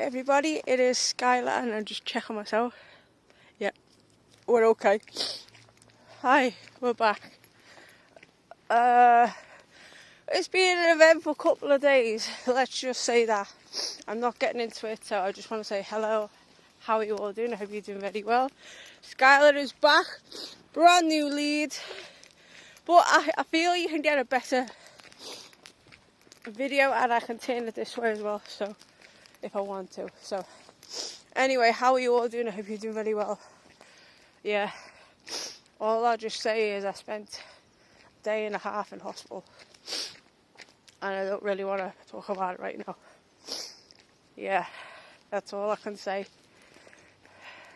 everybody, it is Skyla and I'm just checking myself. Yeah, we're okay. Hi, we're back. It's been an eventful couple of days, let's just say that. I'm not getting into it, so I just want to say hello. How are you all doing? I hope you're doing very well. Skyla is back, brand new lead, but I feel you can get a better video and I can turn it this way as well, so if I want to. So anyway, how are you all doing? I hope you're doing very well. Yeah, all I'll just say is I spent a day and a half in hospital and I don't really want to talk about it right now. Yeah, that's all I can say.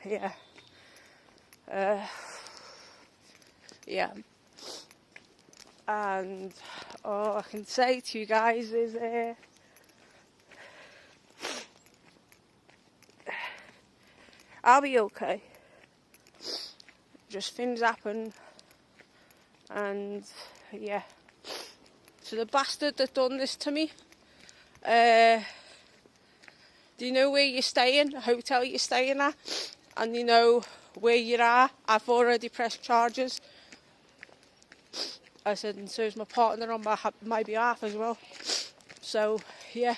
Yeah. Yeah. And all I can say to you guys is I'll be okay. Just things happen, and yeah. So the bastard that done this to me, do you know where you're staying, a hotel you're staying at, and you know where you are? I've already pressed charges. I said, and so is my partner on my behalf as well. So yeah,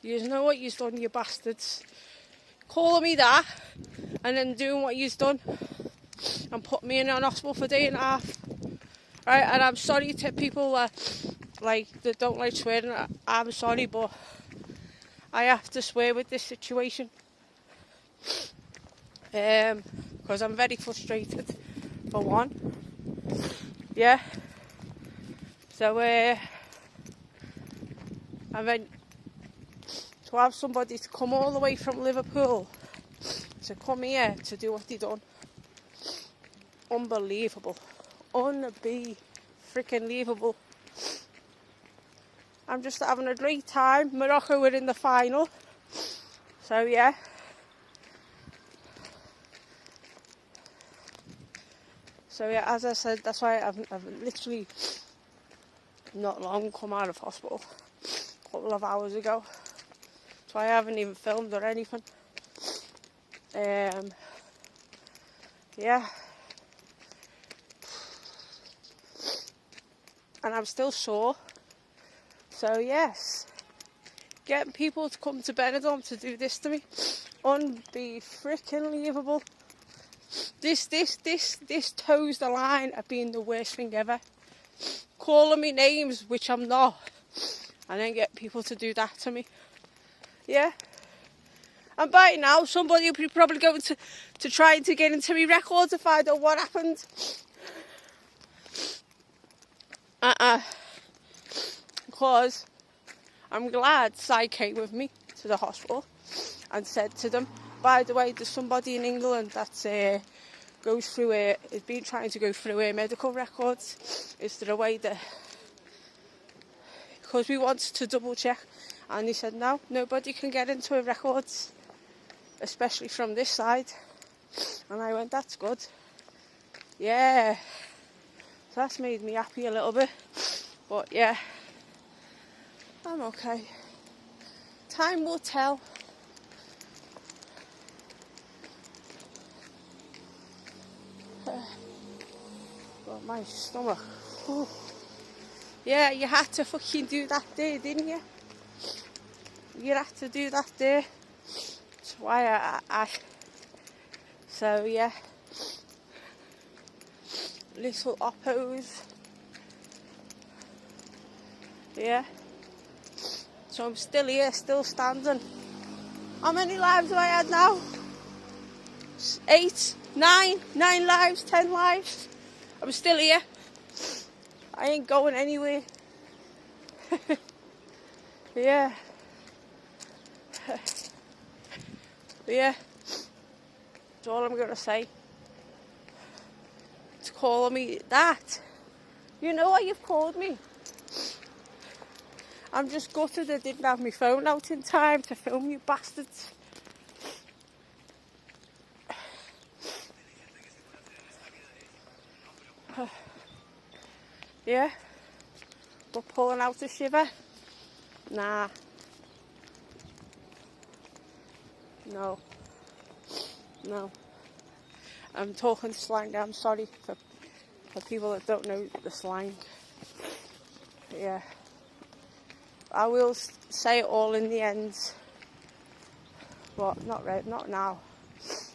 you know what you've done, you bastards. Calling me that, and then doing what you've done, and put me in an hospital for a day and a half. Right, and I'm sorry to people that don't like swearing. I'm sorry, but I have to swear with this situation. Because I'm very frustrated, for one. Yeah. So, and then to have somebody to come all the way from Liverpool to come here to do what they done. Unbelievable. Freaking-lievable. I'm just having a great time. Morocco were in the final. So yeah. So yeah, as I said, that's why I've literally not long come out of hospital. A couple of hours ago. That's why I haven't even filmed or anything. Yeah. And I'm still sore. So yes, getting people to come to Benidorm to do this to me, freaking-lievable. This toes the line of being the worst thing ever. Calling me names which I'm not, and then get people to do that to me. Yeah. And by now, somebody will be probably going to try to get into my records if I know what happened. Because I'm glad Si came with me to the hospital and said to them, by the way, there's somebody in England that's goes through has been trying to go through medical records. Is there a way that, because we wanted to double check, and he said no, nobody can get into her records, especially from this side. And I went, that's good. Yeah. So that's made me happy a little bit. But yeah, I'm okay. Time will tell. Got my stomach. Ooh. Yeah, you had to fucking do that there, didn't you? You had to do that there. That's why I so yeah. Little oppos. Yeah. So I'm still here, still standing. How many lives have I had now? 8, 9 lives, 10 lives. I'm still here. I ain't going anywhere. Yeah. Yeah. That's all I'm gonna say. It's calling me that. You know what you've called me? I'm just gutted I didn't have my phone out in time to film you bastards. Yeah. But pulling out a shiver? Nah. No. I'm talking slang. I'm sorry for people that don't know the slang. Yeah. I will say it all in the end, but not now.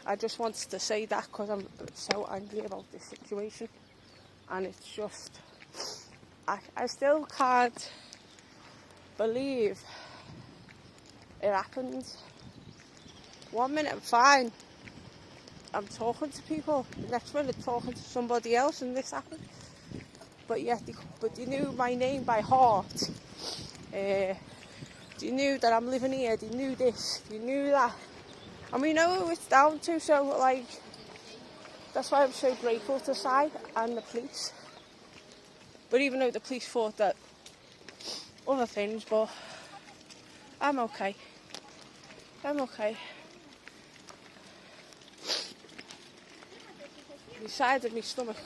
I just wanted to say that because I'm so angry about this situation, and it's just I still can't believe it happened. 1 minute I'm fine, I'm talking to people, the next minute talking to somebody else, and this happened. But yeah, but you knew my name by heart. You knew that I'm living here. You knew this. You knew that. And we know who it's down to. So like, that's why I'm so grateful to Si and the police. But even though the police thought that other things, but I'm okay. I'm okay. The side of my stomach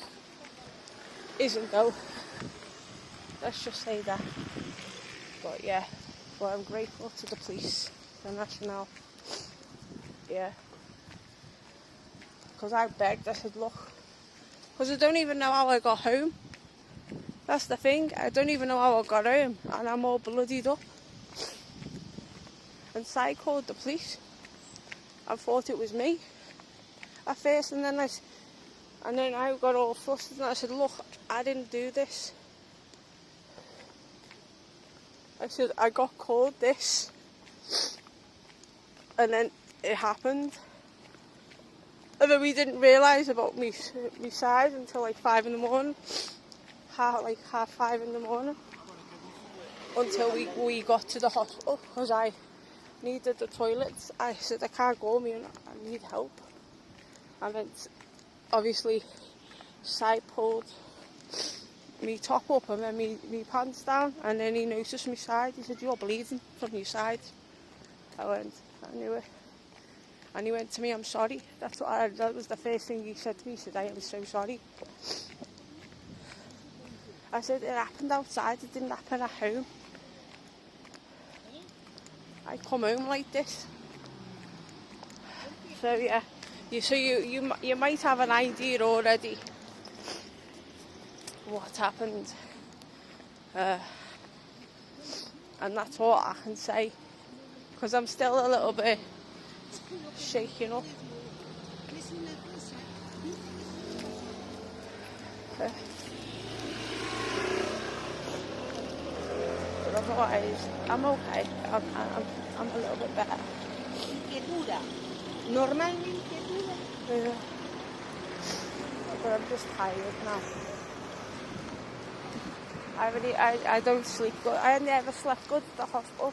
isn't though. Let's just say that. But yeah, but I'm grateful to the police, the National. Yeah. Because I begged, I said, look, because I don't even know how I got home. That's the thing, I don't even know how I got home, and I'm all bloodied up. And Si called the police. I thought it was me at first, and then I got all flustered, and I said, look, I didn't do this. I said, I got called this. And then it happened. And then we didn't realise about me side until like 5 in the morning. Half 5 in the morning. Until we got to the hospital, because I needed the toilets. I said, I can't go, man, I need help. And then obviously Si pulled me top up and then me pants down, and then he noticed my side. He said, you're bleeding from your side. I went, I knew it. And he went to me, I'm sorry. That was the first thing he said to me. He said, I am so sorry. I said, it happened outside, it didn't happen at home. I come home like this. So yeah, you might have an idea already what happened, and that's all I can say, because I'm still a little bit shaking up. But otherwise, I'm okay. I'm a little bit better. Normalmente dura. Yeah. But I'm just tired now. I don't sleep good. I never slept good at the hospital.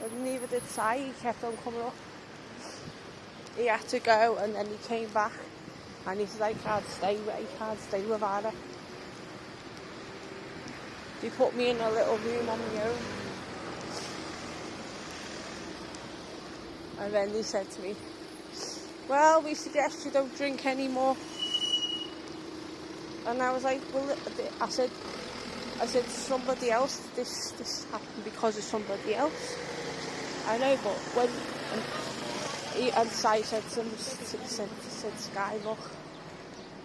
And neither did Si. He kept on coming up. He had to go, and then he came back, and he said, I can't stay with Anna. They put me in a little room on my own. And then they said to me, well, we suggest you don't drink anymore. And I was like, well, I said somebody else, this happened because of somebody else. I know, but when, and Si said to him, said Sky, look,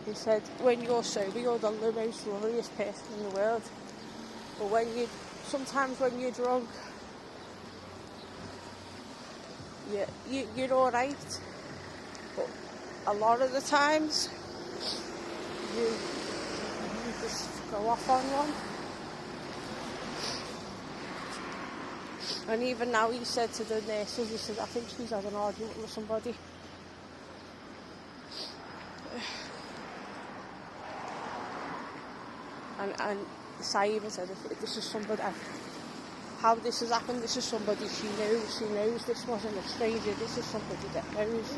he said, when you're sober, you're the most loveliest person in the world. But sometimes when you're drunk, you're alright. But a lot of the times, you just go off on one. And even now, he said to the nurses, he said, I think she's had an argument with somebody. And Si even said, if this is somebody, how this has happened, this is somebody she knows, this wasn't a stranger, this is somebody that knows.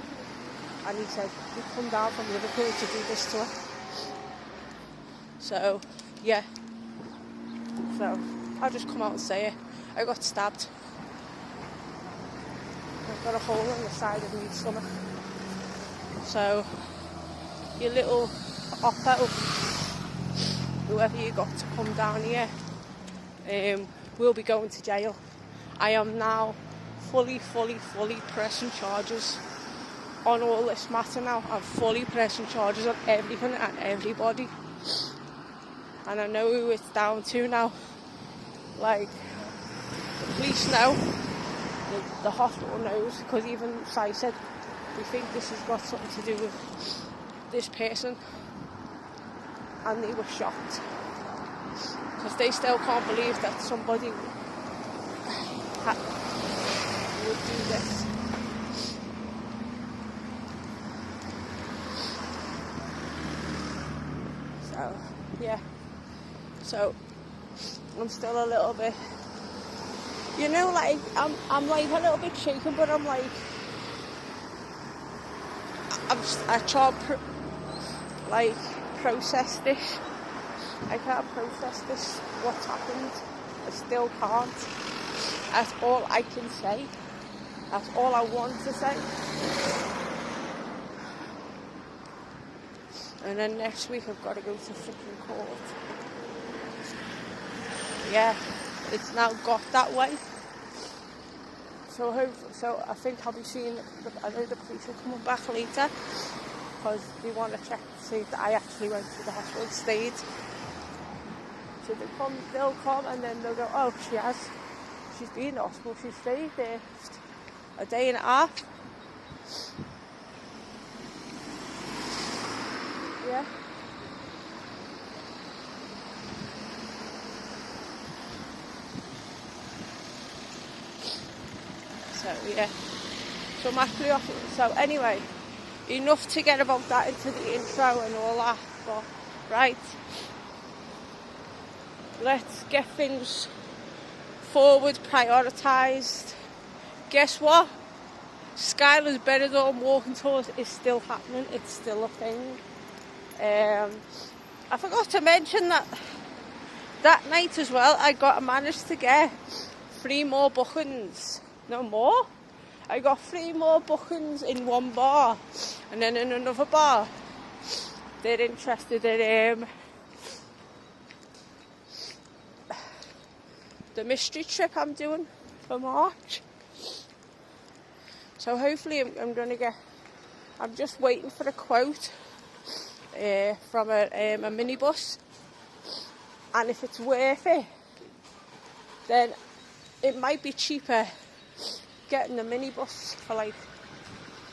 And he said, you come down from Liverpool to do this to her. So, yeah. So, I'll just come out and say it. I got stabbed. I've got a hole in the side of my stomach. So, your little oppo, whoever you got to come down here, will be going to jail. I am now fully pressing charges on all this matter now. I'm fully pressing charges on everything and everybody. And I know who it's down to now. Like, the police know, the hospital knows, because even Si said, we think this has got something to do with this person. And they were shocked. Because they still can't believe that somebody would do this. So, yeah. So, I'm still a little bit, you know, like, I'm like a little bit shaken, but I'm like, I can't, process this. I can't process this, what's happened. I still can't. That's all I can say. That's all I want to say. And then next week I've got to go to freaking court. Yeah, it's now got that way. So I think I'll be seeing, I know the police are coming back later, because they want to check to see that I actually went to the hospital and stayed. So they'll come and then they'll go, oh, she's been in the hospital, she stayed there a day and a half. Yeah. So yeah. So I'm actually off. So anyway, enough to get about that into the intro and all that. But right, let's get things forward, prioritised. Guess what? Skyla's Benidorm walking tours is still happening. It's still a thing. I forgot to mention that night as well, I managed to get 3 more bookings. No more. I got 3 more bookings in one bar, and then in another bar, they're interested in the mystery trip I'm doing for March. So hopefully I'm going to get, I'm just waiting for a quote from a minibus, and if it's worth it, then it might be cheaper getting the minibus for like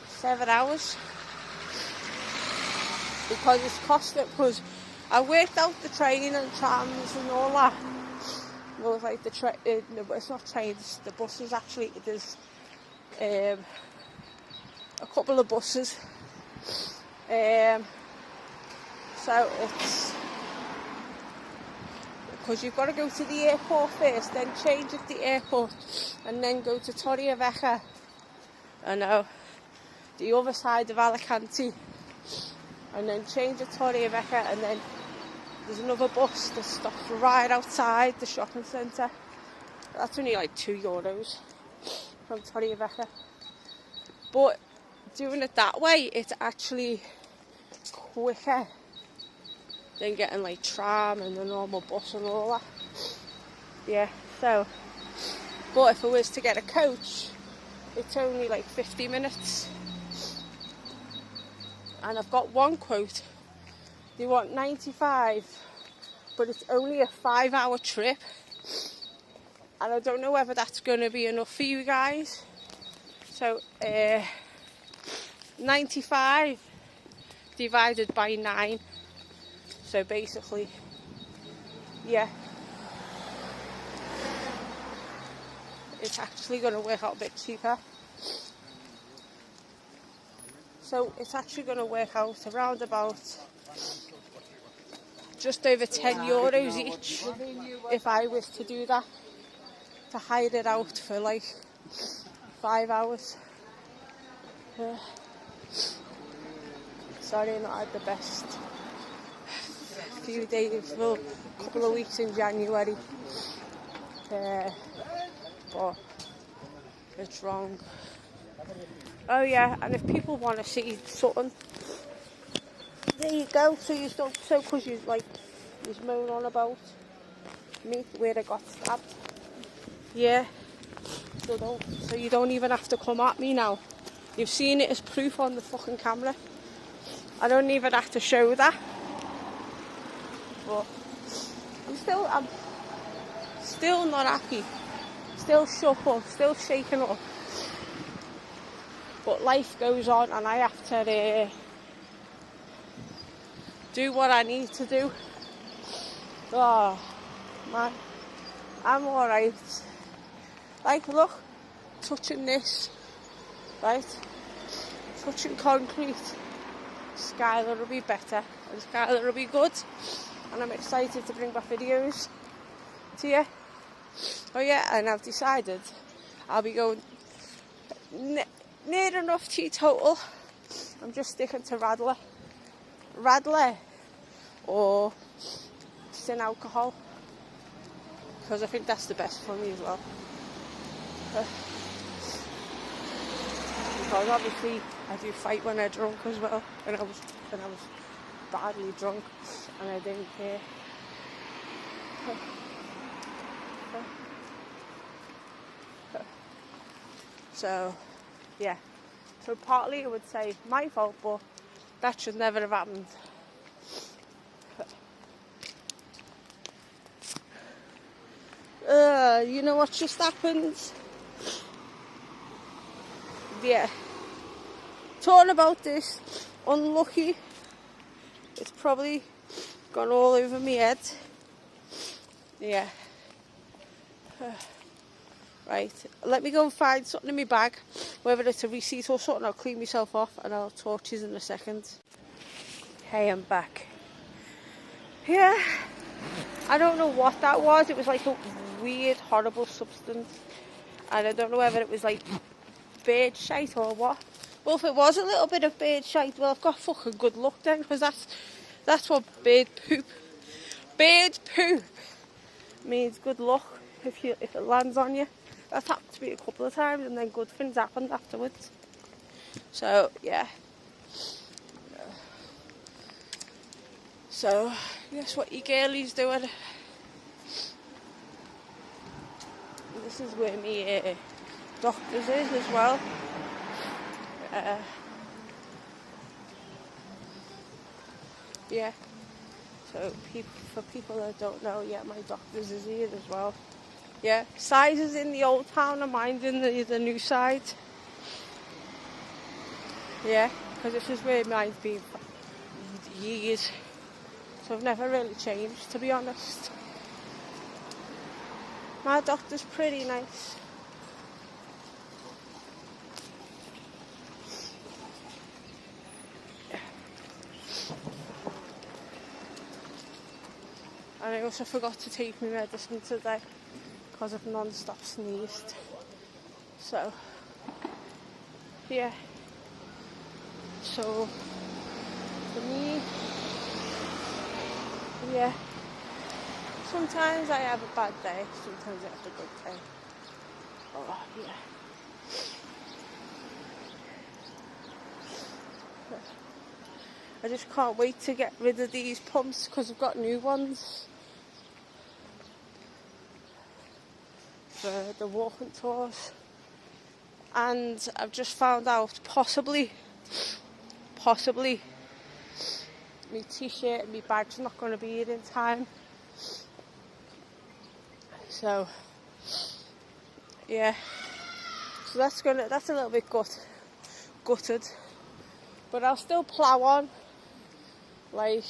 7 hours, because it's costing, because I worked out the train and trams and all that. Well, it's like it's not trains, the buses actually. There's a couple of buses. So it's because you've got to go to the airport first, then change at the airport, and then go to Torrevieja. I know, the other side of Alicante, and then change at Torrevieja, and then there's another bus that stops right outside the shopping centre. That's only like €2 from Torrevieja. But doing it that way, it's actually quicker than getting like tram and the normal bus and all that. Yeah, so, but if I was to get a coach, it's only like 50 minutes. And I've got one quote. They want 95, but it's only a 5-hour trip. And I don't know whether that's going to be enough for you guys. So, 95 divided by 9. So basically, yeah, it's actually going to work out a bit cheaper. So it's actually going to work out around about just over €10 each if I was to do that, to hire it out for like 5 hours. Sorry, not had the best few days, well, a couple of weeks in January, but it's wrong. Oh yeah, and if people want to see something, there you go. So you don't, so because you like, you're moaning on about me where I got stabbed. Yeah, So you don't even have to come at me now. You've seen it as proof on the fucking camera. I don't even have to show that. But I'm still not happy. Still shook up, still shaken up. But life goes on and I have to do what I need to do. Oh, man. I'm alright. Like, look, touching this, right? Touching concrete. Skyla will be better and Skyla will be good. And I'm excited to bring back videos to you. Oh yeah, and I've decided I'll be going near enough teetotal. I'm just sticking to Radler or sin alcohol, because I think that's the best for me as well. Because obviously I do fight when I'm drunk as well, and I was badly drunk and I didn't care. So yeah, so partly I would say my fault, but that should never have happened. You know what just happened? Yeah. Talking about this, unlucky. It's probably gone all over my head. Yeah. Right. Let me go and find something in my bag. Whether it's a receipt or something, I'll clean myself off and I'll talk to you in a second. Hey, I'm back. Yeah. I don't know what that was. It was like a weird, horrible substance. And I don't know whether it was like bird shite or what. Well, if it was a little bit of bird shite, well, I've got fucking good luck then, because that's what bird poop means. Good luck if it lands on you. That's happened to me a couple of times, and then good things happened afterwards. So yeah. So guess what your girlie's doing? This is where me doctor's is as well. Yeah. So for people that don't know, yeah, my doctor's is here as well. Yeah, size is in the old town and mine's in the new side. Yeah, because this is where mine's been for years. So I've never really changed, to be honest. My doctor's pretty nice. And I also forgot to take my medicine today because I've non-stop sneezed. So, yeah. So, for me, yeah. Sometimes I have a bad day, sometimes I have a good day. Oh, yeah. I just can't wait to get rid of these pumps because I've got new ones for the walking tours. And I've just found out possibly my t-shirt and my bag's not going to be here in time. So yeah, so that's a little bit gutted, but I'll still plough on, like,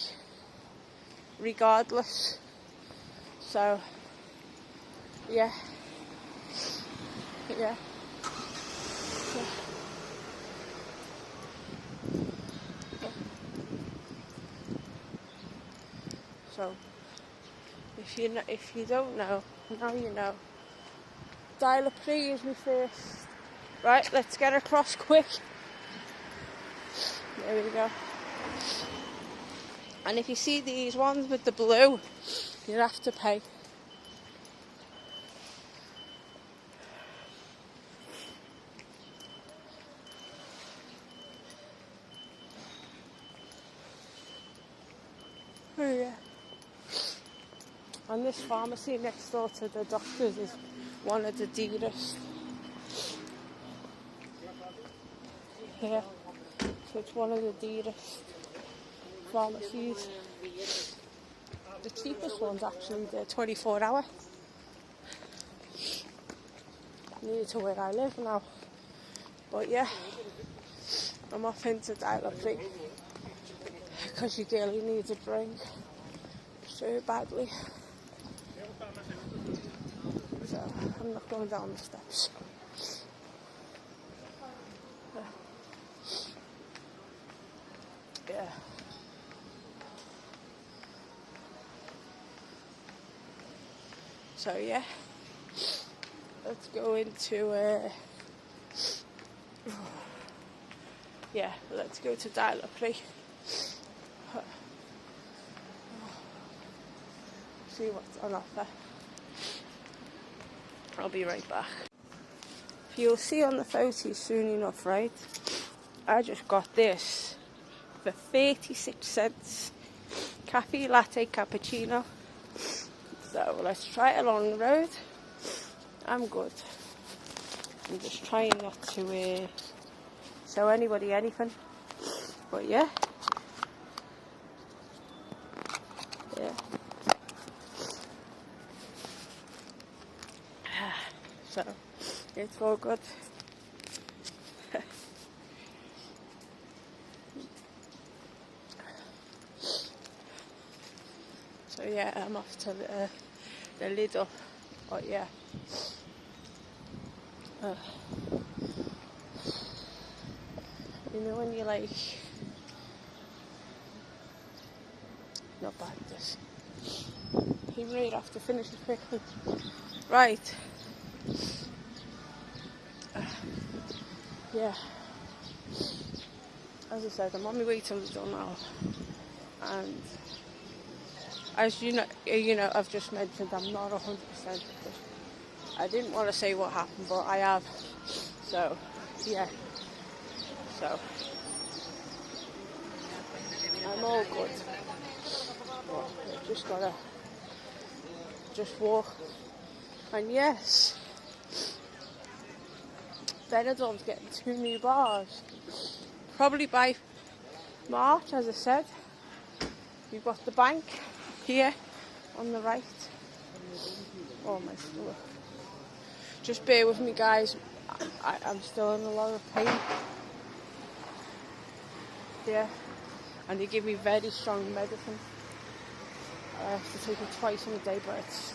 regardless. So yeah. So if you don't know, now you know. Dial up 3 is my first. Right, let's get across quick. There we go. And if you see these ones with the blue, you have to pay. Oh yeah. And this pharmacy next door to the doctor's is one of the dearest. Yeah, so it's one of the dearest pharmacies. The cheapest one's actually the 24-hour. Near to where I live now. But yeah, I'm off into dial-up because your girlie needs a drink so badly. So I'm not going down the steps. Yeah. So yeah, let's go into let's go to dial-up. See what's on offer. I'll be right back. You'll see on the photos soon enough, right? I just got this for 36 cents. Cafe latte cappuccino. So let's try it along the road. I'm good. I'm just trying not to show anybody anything. But yeah. Yeah. So it's all good. So yeah, I'm off to the Lidl. But yeah. You know when you're like, not bad this. You really have to finish it quickly. Right. Yeah. As I said, I'm on my way to Lidl now. And as you know, I've just mentioned I'm not 100%. I didn't want to say what happened, but I have. So, yeah. So, I'm all good. But I've just gotta walk. And yes, Benidorm's getting 2 new bars. Probably by March, as I said. We've got the bank here on the right. Oh my stomach. Just bear with me, guys. I'm still in a lot of pain. Yeah. And they give me very strong medicine. I have to take it twice in a day, but it's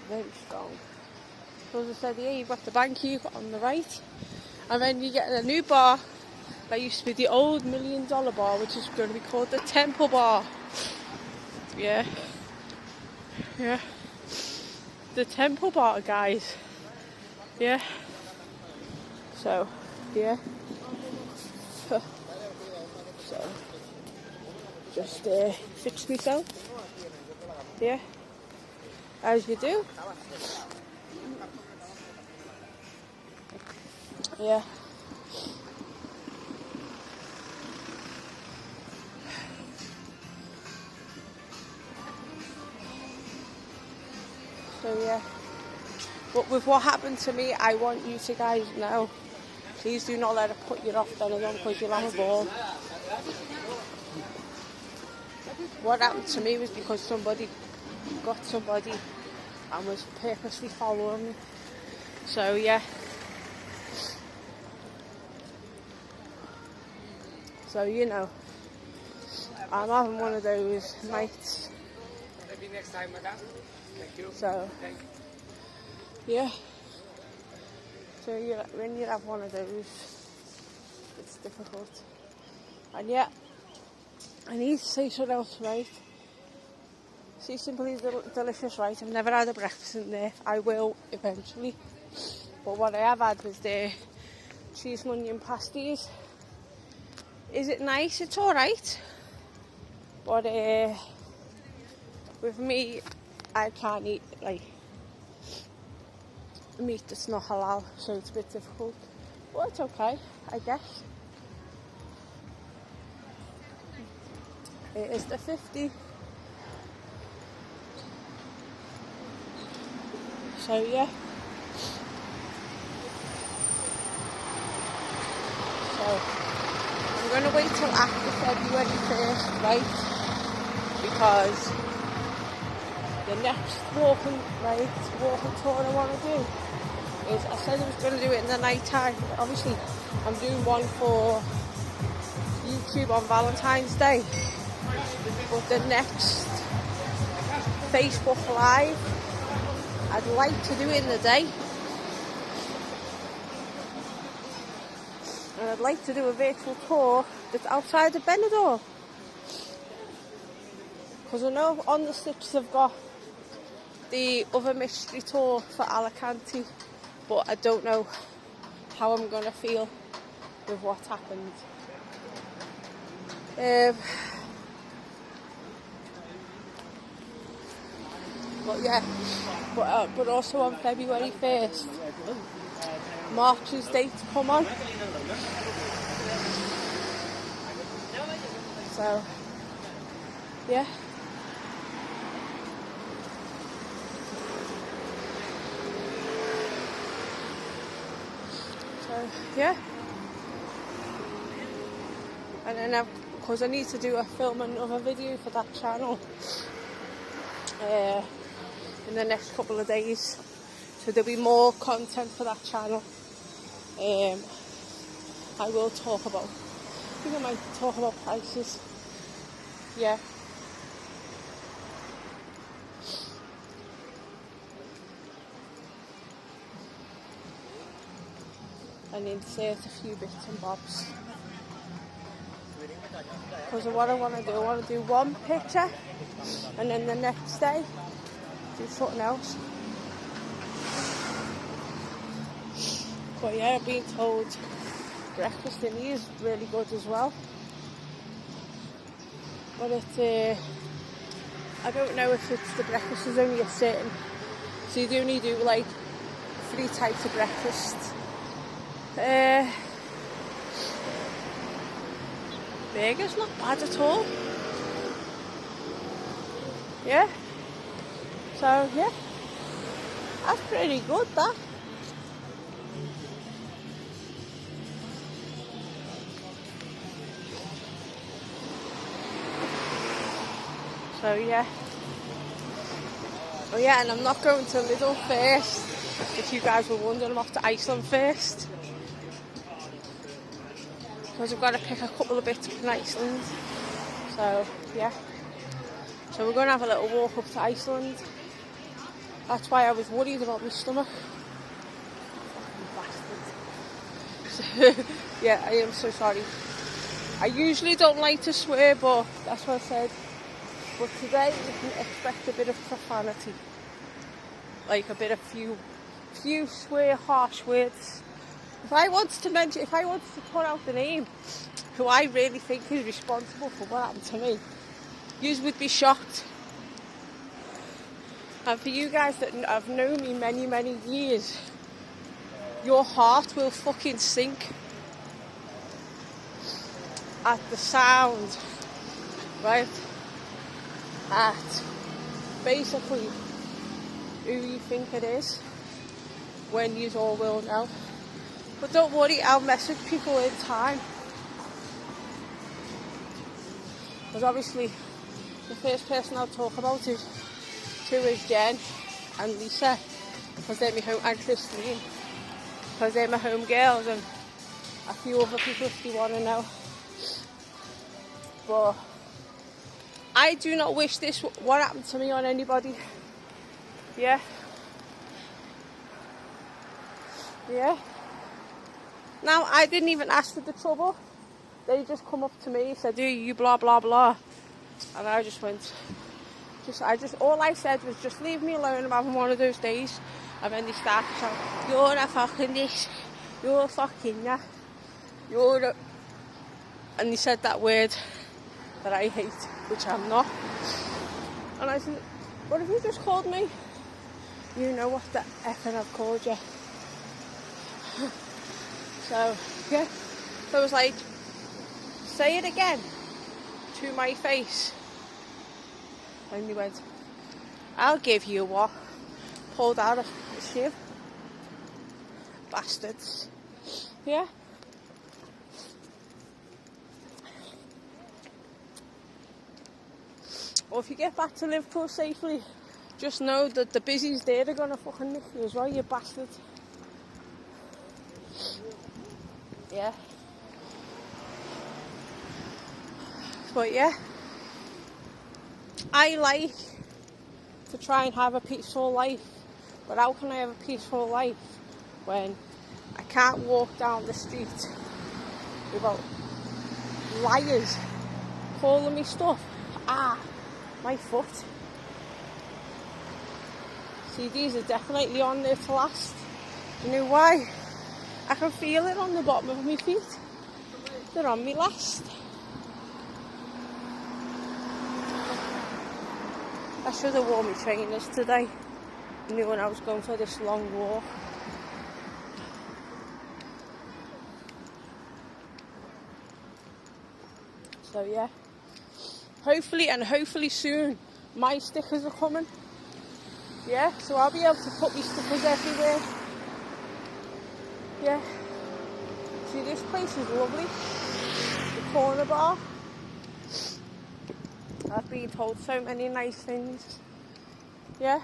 very strong. So as I said, yeah, you've got the bank here on the right. And then you get a new bar that used to be the old $1 million bar, which is going to be called the Temple Bar. Yeah. Yeah. The Temple Bar, guys. Yeah. So, yeah. So, just fix myself. Yeah. As you do. Yeah. So yeah, but with what happened to me, I want you to guys know, please do not let it put you off Benidorm because you'll have a ball. What happened to me was because somebody got somebody and was purposely following me. So yeah. So you know, I'm having one of those nights. Maybe next time, madam. Thank you. So, yeah. So when you have one of those, it's difficult. And yeah, I need to say something else, right? See, Simply Delicious, right? I've never had a breakfast in there. I will eventually. But what I have had was their cheese and onion pasties. Is it nice? It's alright. But with me, I can't eat like meat that's not halal, so it's a bit difficult. But it's okay, I guess. It is the 50. So yeah, So I'm going to wait till after February 1st, right? Because the next walking tour I want to do is, I said I was going to do it in the night time. Obviously, I'm doing one for YouTube on Valentine's Day, but the next Facebook Live, I'd like to do it in the day. And I'd like to do a virtual tour that's outside of Benidorm. Because I know on the 6th they've got the other mystery tour for Alicante, but I don't know how I'm going to feel with what's happened. But yeah, but also on February 1st, March's dates come on. So, yeah. So, yeah. And then because I need to film another video for that channel in the next couple of days, so there'll be more content for that channel. I will talk about, I think I might talk about prices. Yeah. And insert a few bits and bobs. Because what I want to do one picture, and then the next day do something else. But yeah, I've been told breakfast in here is really good as well. But I don't know if it's the breakfast is only a certain, so you only do like 3 types of breakfast. Burger's not bad at all. Yeah. So yeah, that's pretty good, that. So yeah. Oh yeah, and I'm not going to Lidl first. If you guys were wondering, I'm off to Iceland first. Because I've got to pick a couple of bits up in Iceland. So yeah. So we're going to have a little walk up to Iceland. That's why I was worried about my stomach. Fucking bastard. So, yeah, I am so sorry. I usually don't like to swear, but that's what I said. But today you can expect a bit of profanity. Like a bit of few swear harsh words. If I wanted to put out the name who I really think is responsible for what happened to me, you would be shocked. And for you guys that have known me many, many years, your heart will fucking sink at the sound, right? At basically who you think it is, when you all will know. But don't worry, I'll message people in time. Because obviously the first person I'll talk about is Jen and Lisa, because they're my home, and Christine, because they're my home girls, and a few other people if you want to know. But I do not wish this what happened to me on anybody. Yeah. Yeah. Now, I didn't even ask for the trouble. They just come up to me, said, "Do you blah blah blah," and I just went. All I said was, "Just leave me alone. I'm having one of those days." And then they started shouting, "You're a fucking this. You're a fucking that. You're a..." And they said that word that I hate, which I'm not. And I said, "What have you just called me?" "You know what the effing I've called you." So, yeah. So I was like, "Say it again to my face." And he went, "I'll give you what." Pulled out a shiv bastards. Yeah? Or if you get back to Liverpool safely, just know that the busies there are gonna fucking nick you as well, you bastard. Yeah. But yeah, I like to try and have a peaceful life. But how can I have a peaceful life when I can't walk down the street without liars calling me stuff? Ah, my foot. See, these are definitely on there to last. You know why? I can feel it on the bottom of my feet. They're on me last. I should have worn my trainers today. I knew when I was going for this long walk. So yeah. Hopefully soon my stickers are coming. Yeah, so I'll be able to put these stickers everywhere. Yeah. See, this place is lovely. The corner bar. I've been told so many nice things. Yeah.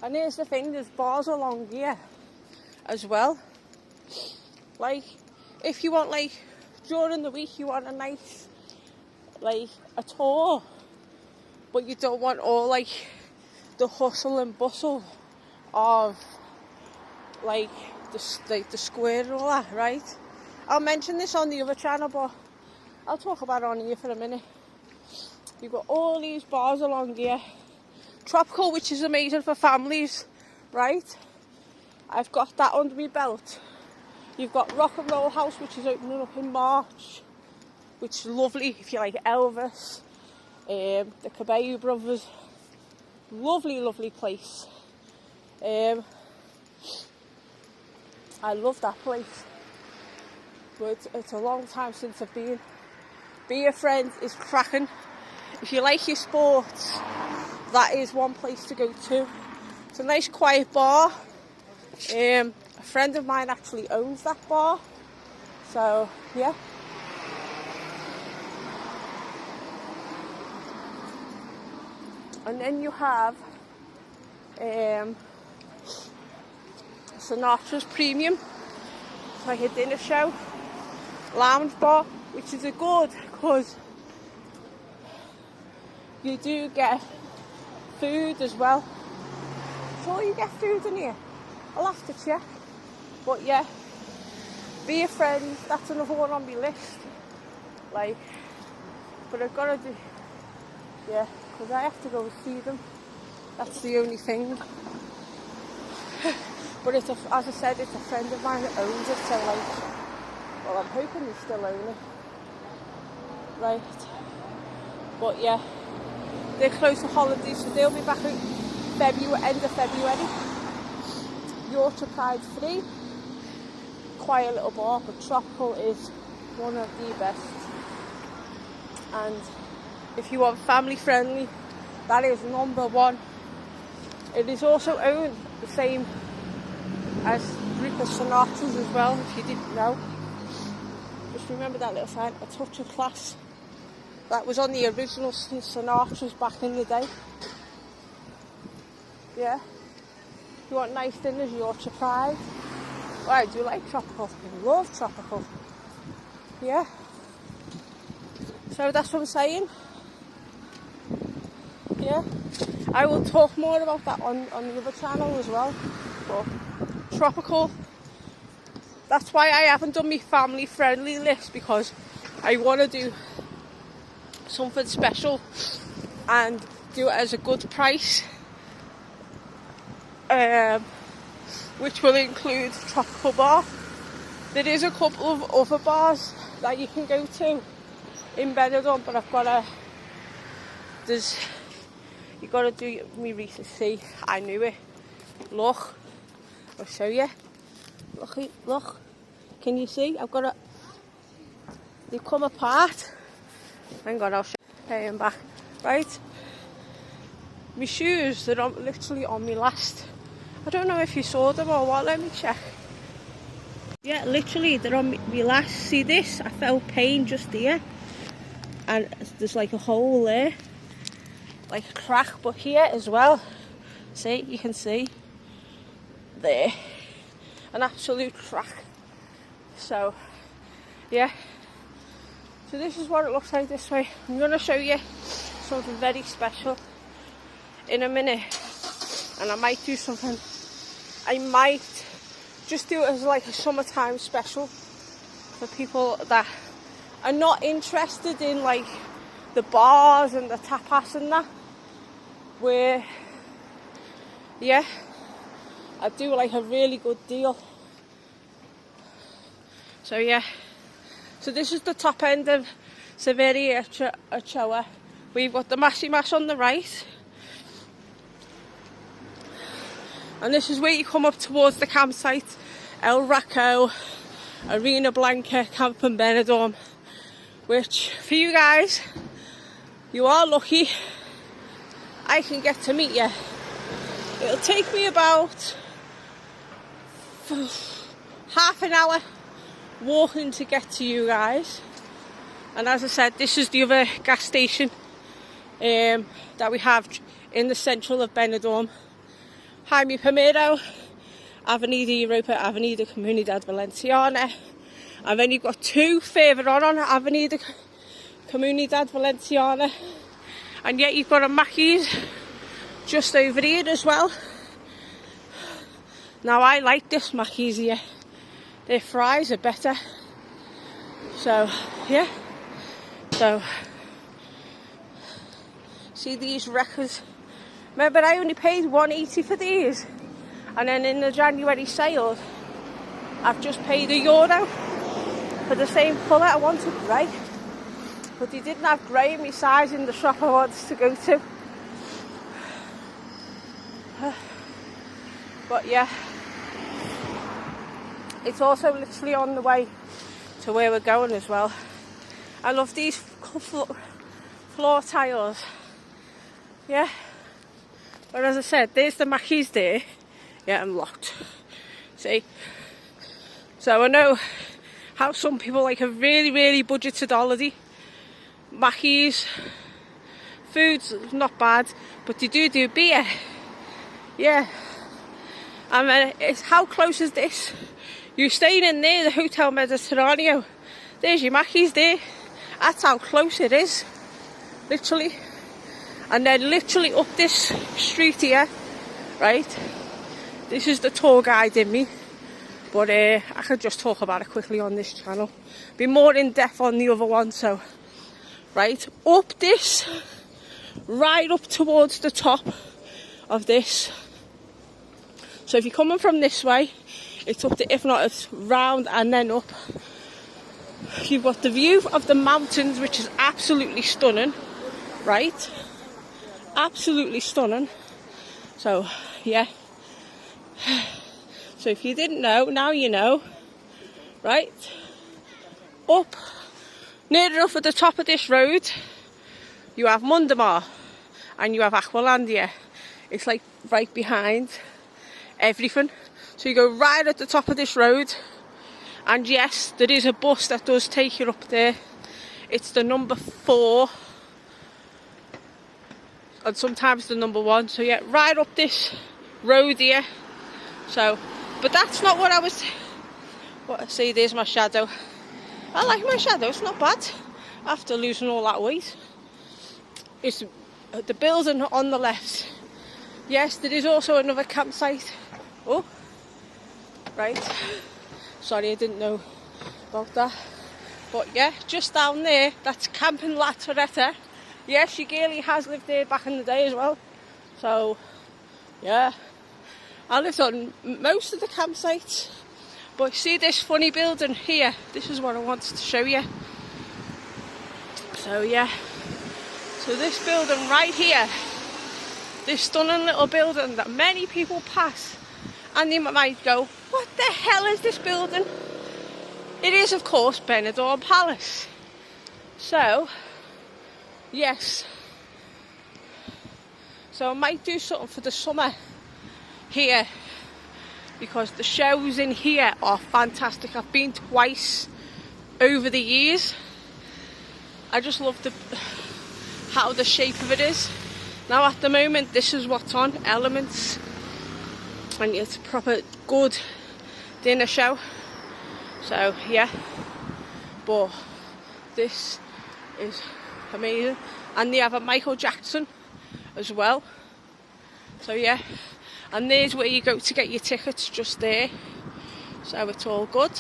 And here's the thing, there's bars along here as well. Like, if you want, like, during the week you want a nice, like, a tour, but you don't want all, like, the hustle and bustle of, like, the square and all that, right? I'll mention this on the other channel, but I'll talk about it on here for a minute. You've got all these bars along here. Tropical, which is amazing for families, right? I've got that under my belt. You've got Rock and Roll House, which is opening up in March, which is lovely if you like Elvis. The Cabello Brothers, lovely place. I love that place, but it's a long time since I've been. Be a Friend is cracking. If you like your sports, that is one place to go to. It's a nice quiet bar. A friend of mine actually owns that bar, so yeah. And then you have Sinatra's Premium, it's like a dinner show lounge bar, which is a good because you do get food as well. Sure, you get food in here. I'll have to check. But yeah, Be a Friend, that's another one on my list. Like, but I've got to do, yeah, because I have to go and see them. That's the only thing. But it's as I said, it's a friend of mine that owns it, so like, well, I'm hoping they still own it. Right. But yeah, they're close to holidays, so they'll be back in end of February. Yorkshire Pride's free. Quiet little bar, but Tropical is one of the best. And if you want family friendly, that is number one. It is also owned the same as group of Sinatra's as well, if you didn't know. Just remember that little sign, A Touch of Class. That was on the original Sinatra's back in the day. Yeah. If you want nice dinners, Yorkshire Pride. Well, I do like Tropical. I love Tropical. Yeah. So that's what I'm saying. Yeah. I will talk more about that on the other channel as well. But Tropical, that's why I haven't done my family friendly list, because I want to do something special and do it as a good price, which will include Tropical Bar. There is a couple of other bars that you can go to in Benidorm, but you got to do me research. See, I knew it. Look, I'll show you. Look. Can you see? They've come apart. Hang on, I'll show you. Okay, I'm back. Right. My shoes, they're literally on me last. I don't know if you saw them or what, let me check. Yeah, literally, they're on me last. See this? I felt pain just here. And there's like a hole there. Like a crack, but here as well. See, you can see. There. An absolute crack. So, yeah. So this is what it looks like this way. I'm going to show you something very special in a minute. And I might do something. I might just do it as like a summertime special for people that are not interested in like the bars and the tapas and that. Where, yeah, I do like a really good deal. So yeah, so this is the top end of Severi Ochoa. We've got the Mas on the right. And this is where you come up towards the campsite. El Raco, Arena Blanca, Camp and Benidorm. Which, for you guys, you are lucky I can get to meet you. It'll take me about half an hour walking to get to you guys. And as I said, this is the other gas station that we have in the central of Benidorm. Jaime Primero, Avenida Europa, Avenida Comunidad Valenciana. And then you've got two further on Avenida Comunidad Valenciana. And yet you've got a Mackey's just over here as well. Now I like this Mackey's here. Their fries are better. So, yeah. So, see these wreckers. Remember, I only paid $1.80 for these. And then in the January sales, I've just paid €1 for the same colour. I wanted grey. But they didn't have grey in my size in the shop I wanted to go to. But yeah. It's also literally on the way to where we're going as well. I love these floor tiles. Yeah. But as I said, there's the Mackey's there. Yeah, I'm locked. See? So I know how some people like a really budgeted holiday. Mackey's. Food's not bad, but they do beer. Yeah. And then it's how close is this? You're staying in there, the Hotel Mediterraneo. There's your Mackey's there. That's how close it is. Literally. And then literally up this street here, right? This is the tour guide in me. But I could just talk about it quickly on this channel. Be more in depth on the other one, so. Right, up this. Right up towards the top of this. So if you're coming from this way, it's up to, if not, it's round and then up. You've got the view of the mountains, which is absolutely stunning, right? Absolutely stunning. So, yeah. So if you didn't know, now you know, right? Up, near enough at the top of this road, you have Mundamar and you have Aqualandia. It's like right behind everything. So you go right at the top of this road, and yes, there is a bus that does take you up there. It's the number 4 and sometimes the number 1. So yeah, right up this road here. So, but that's not what I was. What, see, there's my shadow. I like my shadow, it's not bad after losing all that weight. It's the building on the left. Yes, there is also another campsite. Oh, right. Sorry, I didn't know about that. But yeah, just down there, that's Camping La Torretta. Yes, Shigeli has lived there back in the day as well. So, yeah. I lived on most of the campsites. But see this funny building here? This is what I wanted to show you. So yeah. So this building right here, this stunning little building that many people pass, and they might go, what the hell is this building? It is, of course, Benidorm Palace. So, yes. So I might do something for the summer here because the shows in here are fantastic. I've been twice over the years. I just love how the shape of it is. Now at the moment this is what's on, Elements, and it's a proper good dinner show. So yeah, but this is amazing. And they have a Michael Jackson as well. So yeah, and there's where you go to get your tickets, just there. So it's all good.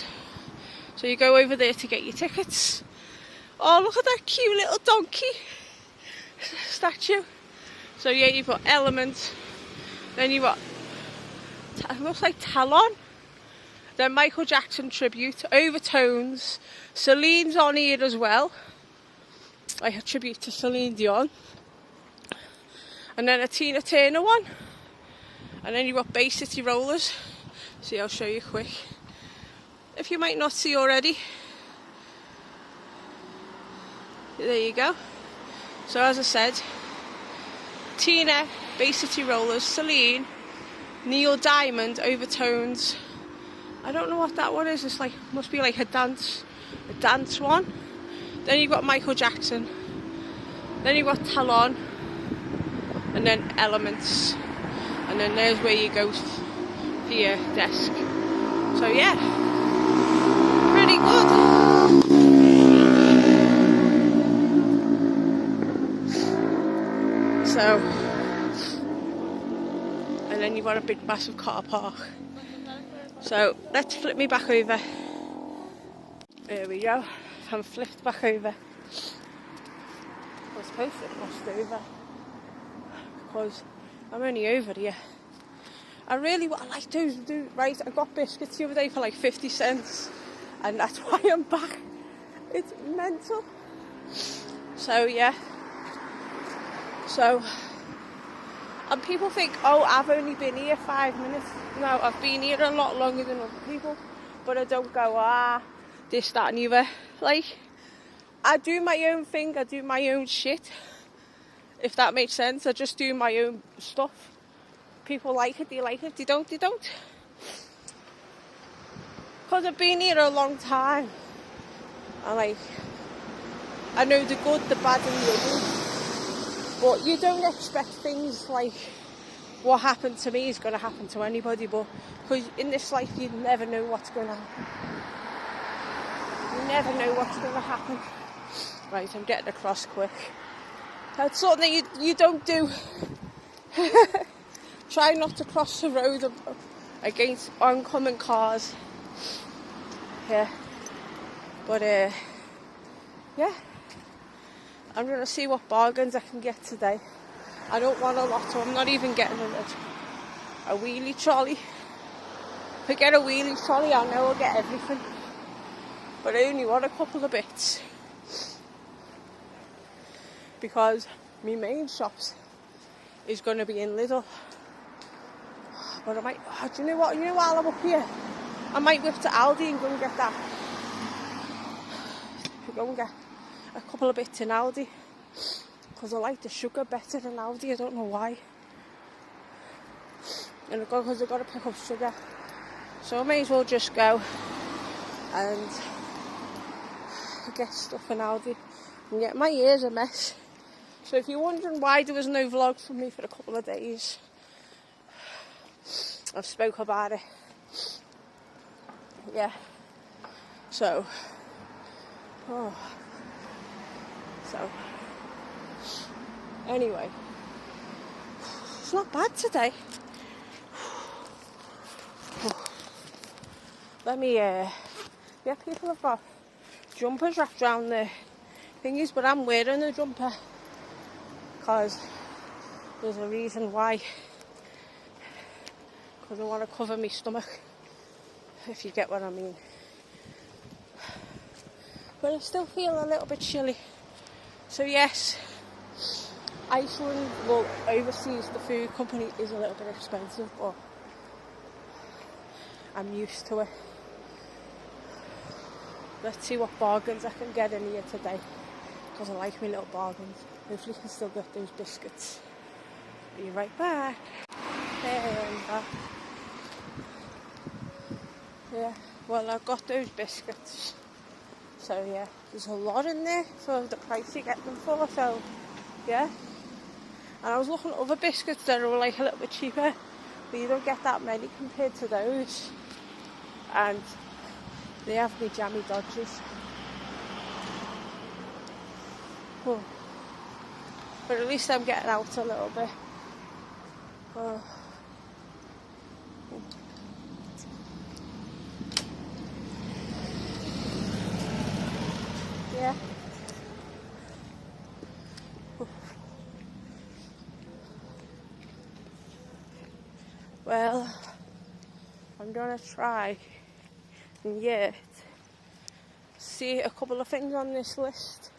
So you go over there to get your tickets. Oh, look at that cute little donkey statue. So yeah, you've got Elements, then you've got, it looks like Talon, then Michael Jackson tribute, Overtones, Celine's on here as well, like a tribute to Celine Dion, and then a Tina Turner one, and then you've got Bay City Rollers. See, I'll show you quick, if you might not see already. There you go. So as I said, Tina, Bay City Rollers, Celine, Neil Diamond, Overtones. I don't know what that one is. It's like, must be like a dance one. Then you've got Michael Jackson. Then you've got Talon, and then Elements, and then there's where you go for your desk. So yeah, pretty good. So, and then you've got a big massive car park. So let's flip me back over. There we go. I'm flipped back over. I was supposed to have crossed over because I'm only over here. I like those, right, I got biscuits the other day for like 50 cents and that's why I'm back. It's mental. So yeah. So, and people think, oh, I've only been here 5 minutes. No, I've been here a lot longer than other people. But I don't go, this, that and the other. Like, I do my own thing, I do my own shit. If that makes sense, I just do my own stuff. People like it, they like it. They don't, they don't. Because I've been here a long time. And like, I know the good, the bad and the ugly. But you don't expect things like what happened to me is going to happen to anybody. But because in this life you never know what's going to happen. You never know what's going to happen. Right, I'm getting across quick. That's something that you don't do. Try not to cross the road against oncoming cars. Yeah. But yeah. I'm going to see what bargains I can get today. I don't want a lot, so I'm not even getting a wheelie trolley. If I get a wheelie trolley, I know I'll get everything. But I only want a couple of bits. Because my main shops is going to be in Lidl. But I might, do you know what, while I'm up here, I might whip to Aldi and go and get that. Go and get a couple of bits in Aldi because I like the sugar better than Aldi. I don't know why. And because I've got to pick up sugar, so I may as well just go and get stuff in Aldi. And yet my ear's a mess. So if you're wondering why there was no vlog from me for a couple of days, I've spoke about it. Yeah. So. Oh. So, anyway, it's not bad today. Let me, yeah, people have got jumpers wrapped around their thingies, but I'm wearing a jumper because there's a reason why. Because I want to cover my stomach, if you get what I mean. But I still feel a little bit chilly. So yes, Iceland, well, overseas the food company is a little bit expensive, but I'm used to it. Let's see what bargains I can get in here today, because I like my little bargains. Hopefully I can still get those biscuits. Be right back. There I'm back. Well, I got those biscuits. So yeah, there's a lot in there for the price you get them for, so yeah. And I was looking at other biscuits that were like a little bit cheaper, but you don't get that many compared to those. And they have me jammy dodges. Oh. But at least I'm getting out a little bit. Oh. Yeah. Well, I'm gonna try and yet see a couple of things on this list.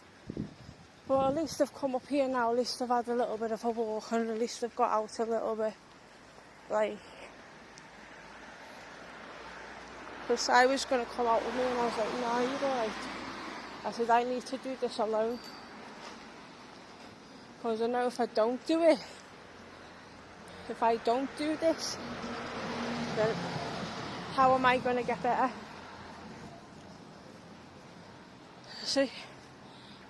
But at least I've come up here now, at least I've had a little bit of a walk, and at least I've got out a little bit. Like, because I was going to come out with me and I was like, no, you're alright. I said, I need to do this alone. Because I know if I don't do it, if I don't do this, then how am I going to get better? See?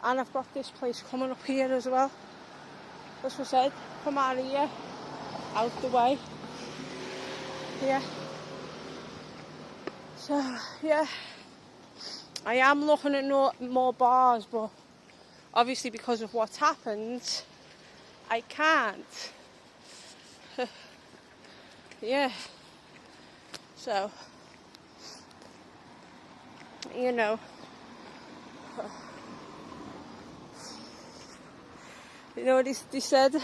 And I've got this place coming up here as well. That's what I said, come out of here, out the way. Yeah. So, yeah. I am looking at more bars, but obviously because of what's happened, I can't. Yeah. So, you know. You know what he said?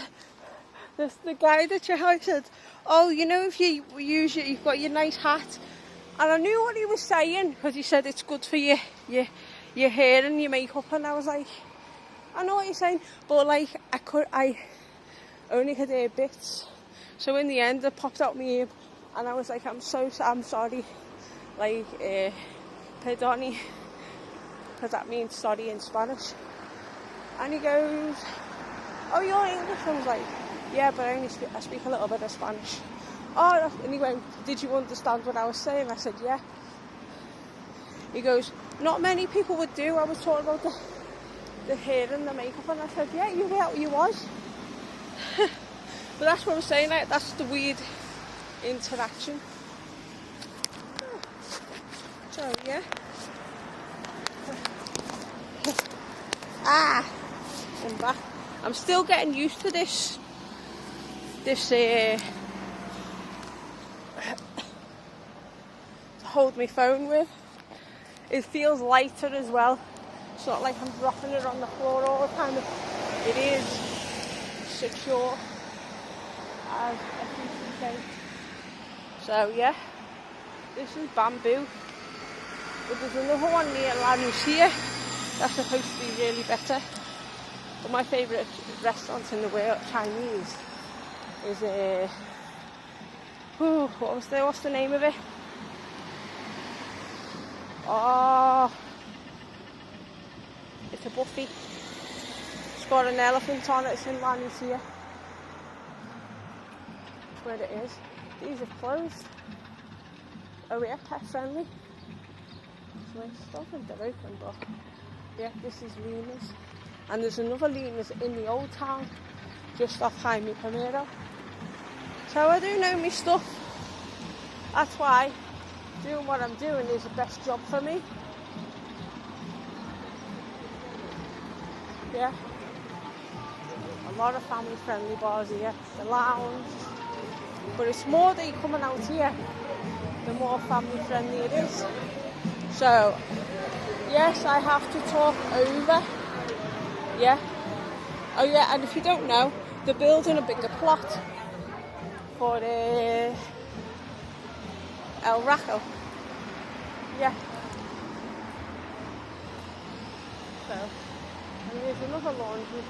The guy at your house said, oh, you know, if you use it, you've got your nice hat. And I knew what he was saying, because he said it's good for your hair and your makeup. And I was like, I know what you're saying. But like, I only could hear bits. So in the end, it popped out my ear. And I was like, I'm sorry. Like, perdoni. Because that means sorry in Spanish. And he goes, oh, you're English? I was like, yeah, but I speak a little bit of Spanish. Oh, and he went, did you understand what I was saying? I said, yeah. He goes, not many people would do. I was talking about the hair and the makeup, and I said, yeah, you was. But that's what I was saying, like, that's the weird interaction. So, yeah. I'm back. I'm still getting used to this to hold my phone with. It feels lighter as well. It's not like I'm dropping it on the floor all the time. It is secure, as I think you say. So yeah, this is bamboo. But there's another one near La Lucia that's supposed to be really better. But my favourite restaurant in the world, Chinese, is what's the name of it? Oh, it's a buffet. It's got an elephant on it. It's in La Lucia. That's where it is. These are closed. Oh yeah, pet friendly. So I don't think they're open, but yeah, this is Lena's. And there's another Lena's in the old town, just off Jaime Primero. So I do know my stuff. That's why doing what I'm doing is the best job for me. Yeah. A lot of family friendly bars here. The lounge. But it's more that you're coming out here, the more family friendly it is. So, yes, I have to talk over. Yeah. Oh yeah, and if you don't know, they're building a bigger plot for the El Raco. Yeah. So, and there's another laundry.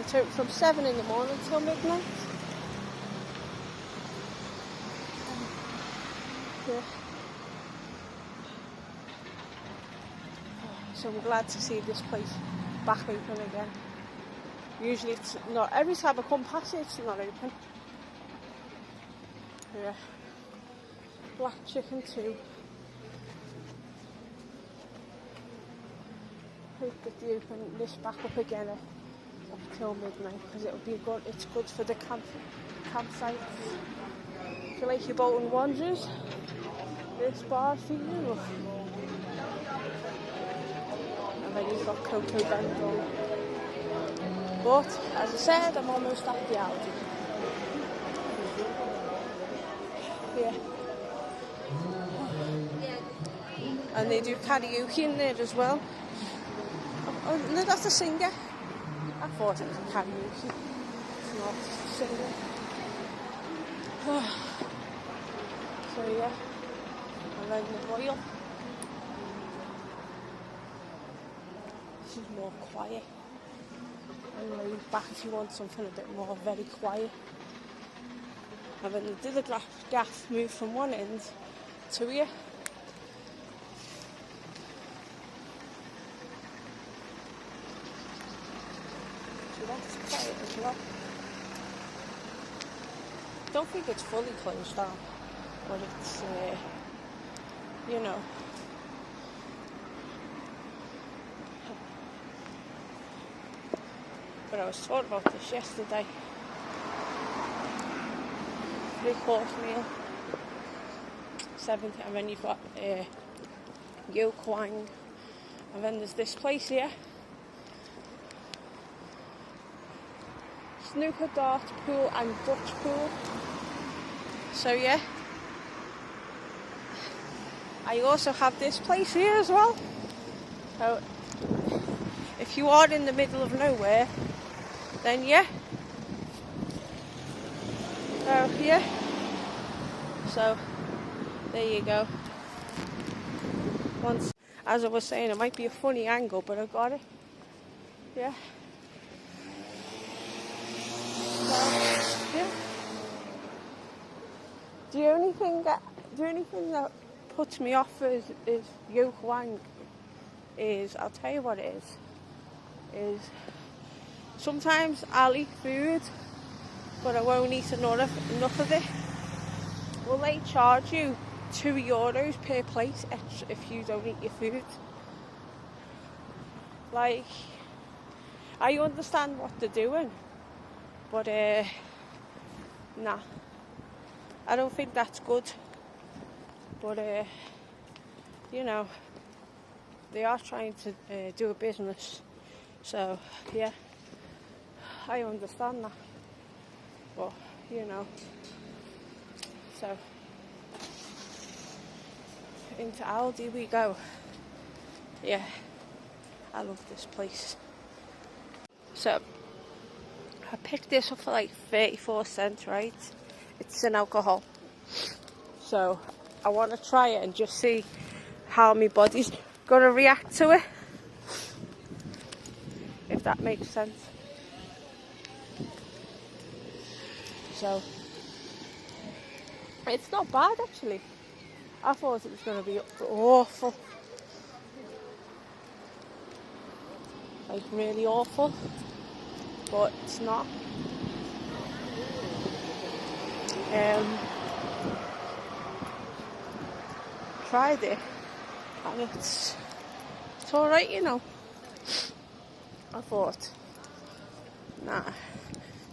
It's open from 7 in the morning till midnight. Yeah. So I'm glad to see this place back open again. Usually it's not, every time I come past it, it's not open. Yeah. Black chicken too. hope that they open this back up again up till midnight, because it's good for the campsites. If you like your boat and wanderers, this bar's for you. And then you've got Coco Benidorm. But as I said, I'm almost at the Aldi. Yeah. And they do karaoke in there as well. Oh, no, that's a singer. I thought it was a karaoke. It's not, it's a singer. So yeah. And then the Royal. This is more quiet. And laid back if you want something a bit more very quiet. And then they did the gaff move from one end to here. So that's quiet as well. I don't think it's fully closed down, but it's, you know. But I was talking about this yesterday. 3-course meal, 70, and then you've got Yo Kwang, and then there's this place here, snooker, dart pool and Dutch pool. So yeah, I also have this place here as well. So if you are in the middle of nowhere, then yeah. So yeah, so there you go. Once, as I was saying, it might be a funny angle, but I got it. Yeah. So, yeah. The only thing that puts me off is Yo Kwang. I'll tell you what it is sometimes I'll eat food, but I won't eat enough of it. Will they charge you €2 per plate if you don't eat your food? Like, I understand what they're doing, but nah, I don't think that's good. But you know, they are trying to do a business, so yeah, I understand that. But you know, so into Aldi we go. Yeah, I love this place. So I picked this up for like 34 cents, right? It's an alcohol, so I want to try it and just see how my body's gonna react to it, if that makes sense. So it's not bad actually. I thought it was going to be awful, like really awful, but it's not. Tried it and it's alright, you know. I thought, nah.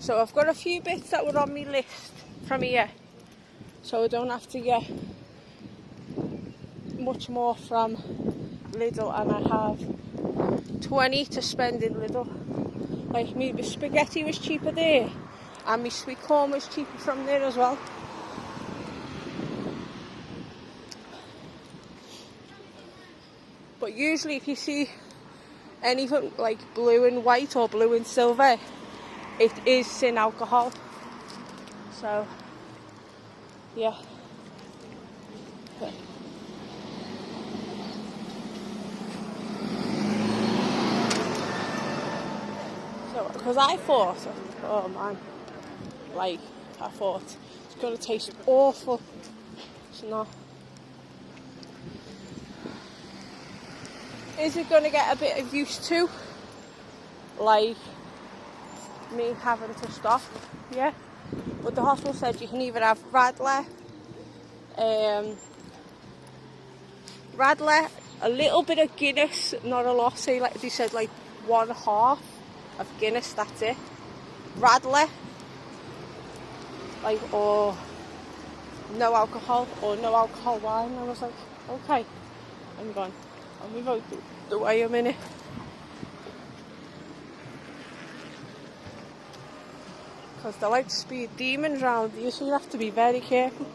So I've got a few bits that were on my list from here, so I don't have to get much more from Lidl, and I have 20 to spend in Lidl. Like my spaghetti was cheaper there, and my sweet corn was cheaper from there as well. But usually if you see anything like blue and white or blue and silver, it is sin alcohol. So yeah. So because I thought, oh man, like I thought it's gonna taste awful. It's not. Is it gonna get a bit of use to, like me having to stop? Yeah. But the hospital said you can either have Radler, a little bit of Guinness, not a lot. Say like they said, like 1/2 of Guinness. That's it. Radler, like, or no alcohol wine. I was like, okay, I'm gone. I'll move out the way a minute. Because there like to be demons around you, so you have to be very careful.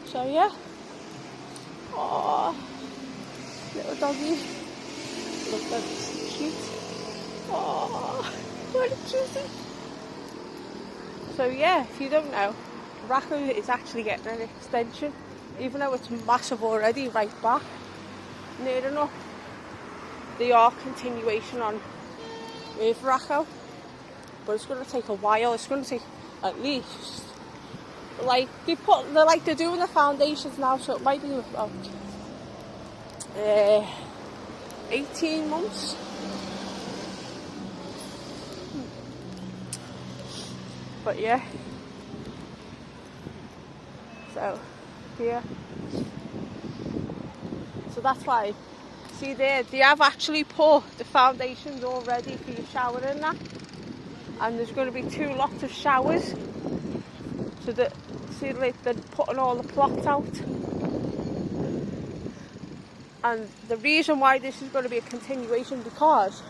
So yeah. Oh, little doggy. Look, that's cute. Oh, what a cutie. So yeah, if you don't know, Racco is actually getting an extension, even though it's massive already, right back. Near enough. They are continuation on with Racco, but it's going to take a while. It's going to take at least, like, they're doing the foundations now, so it might be about 18 months. But yeah, so yeah, so that's why, see there, they have actually put the foundations all ready for your shower and that, and there's going to be 2 lots of showers, so that, see, like, they're putting all the plots out. And the reason why this is going to be a continuation, because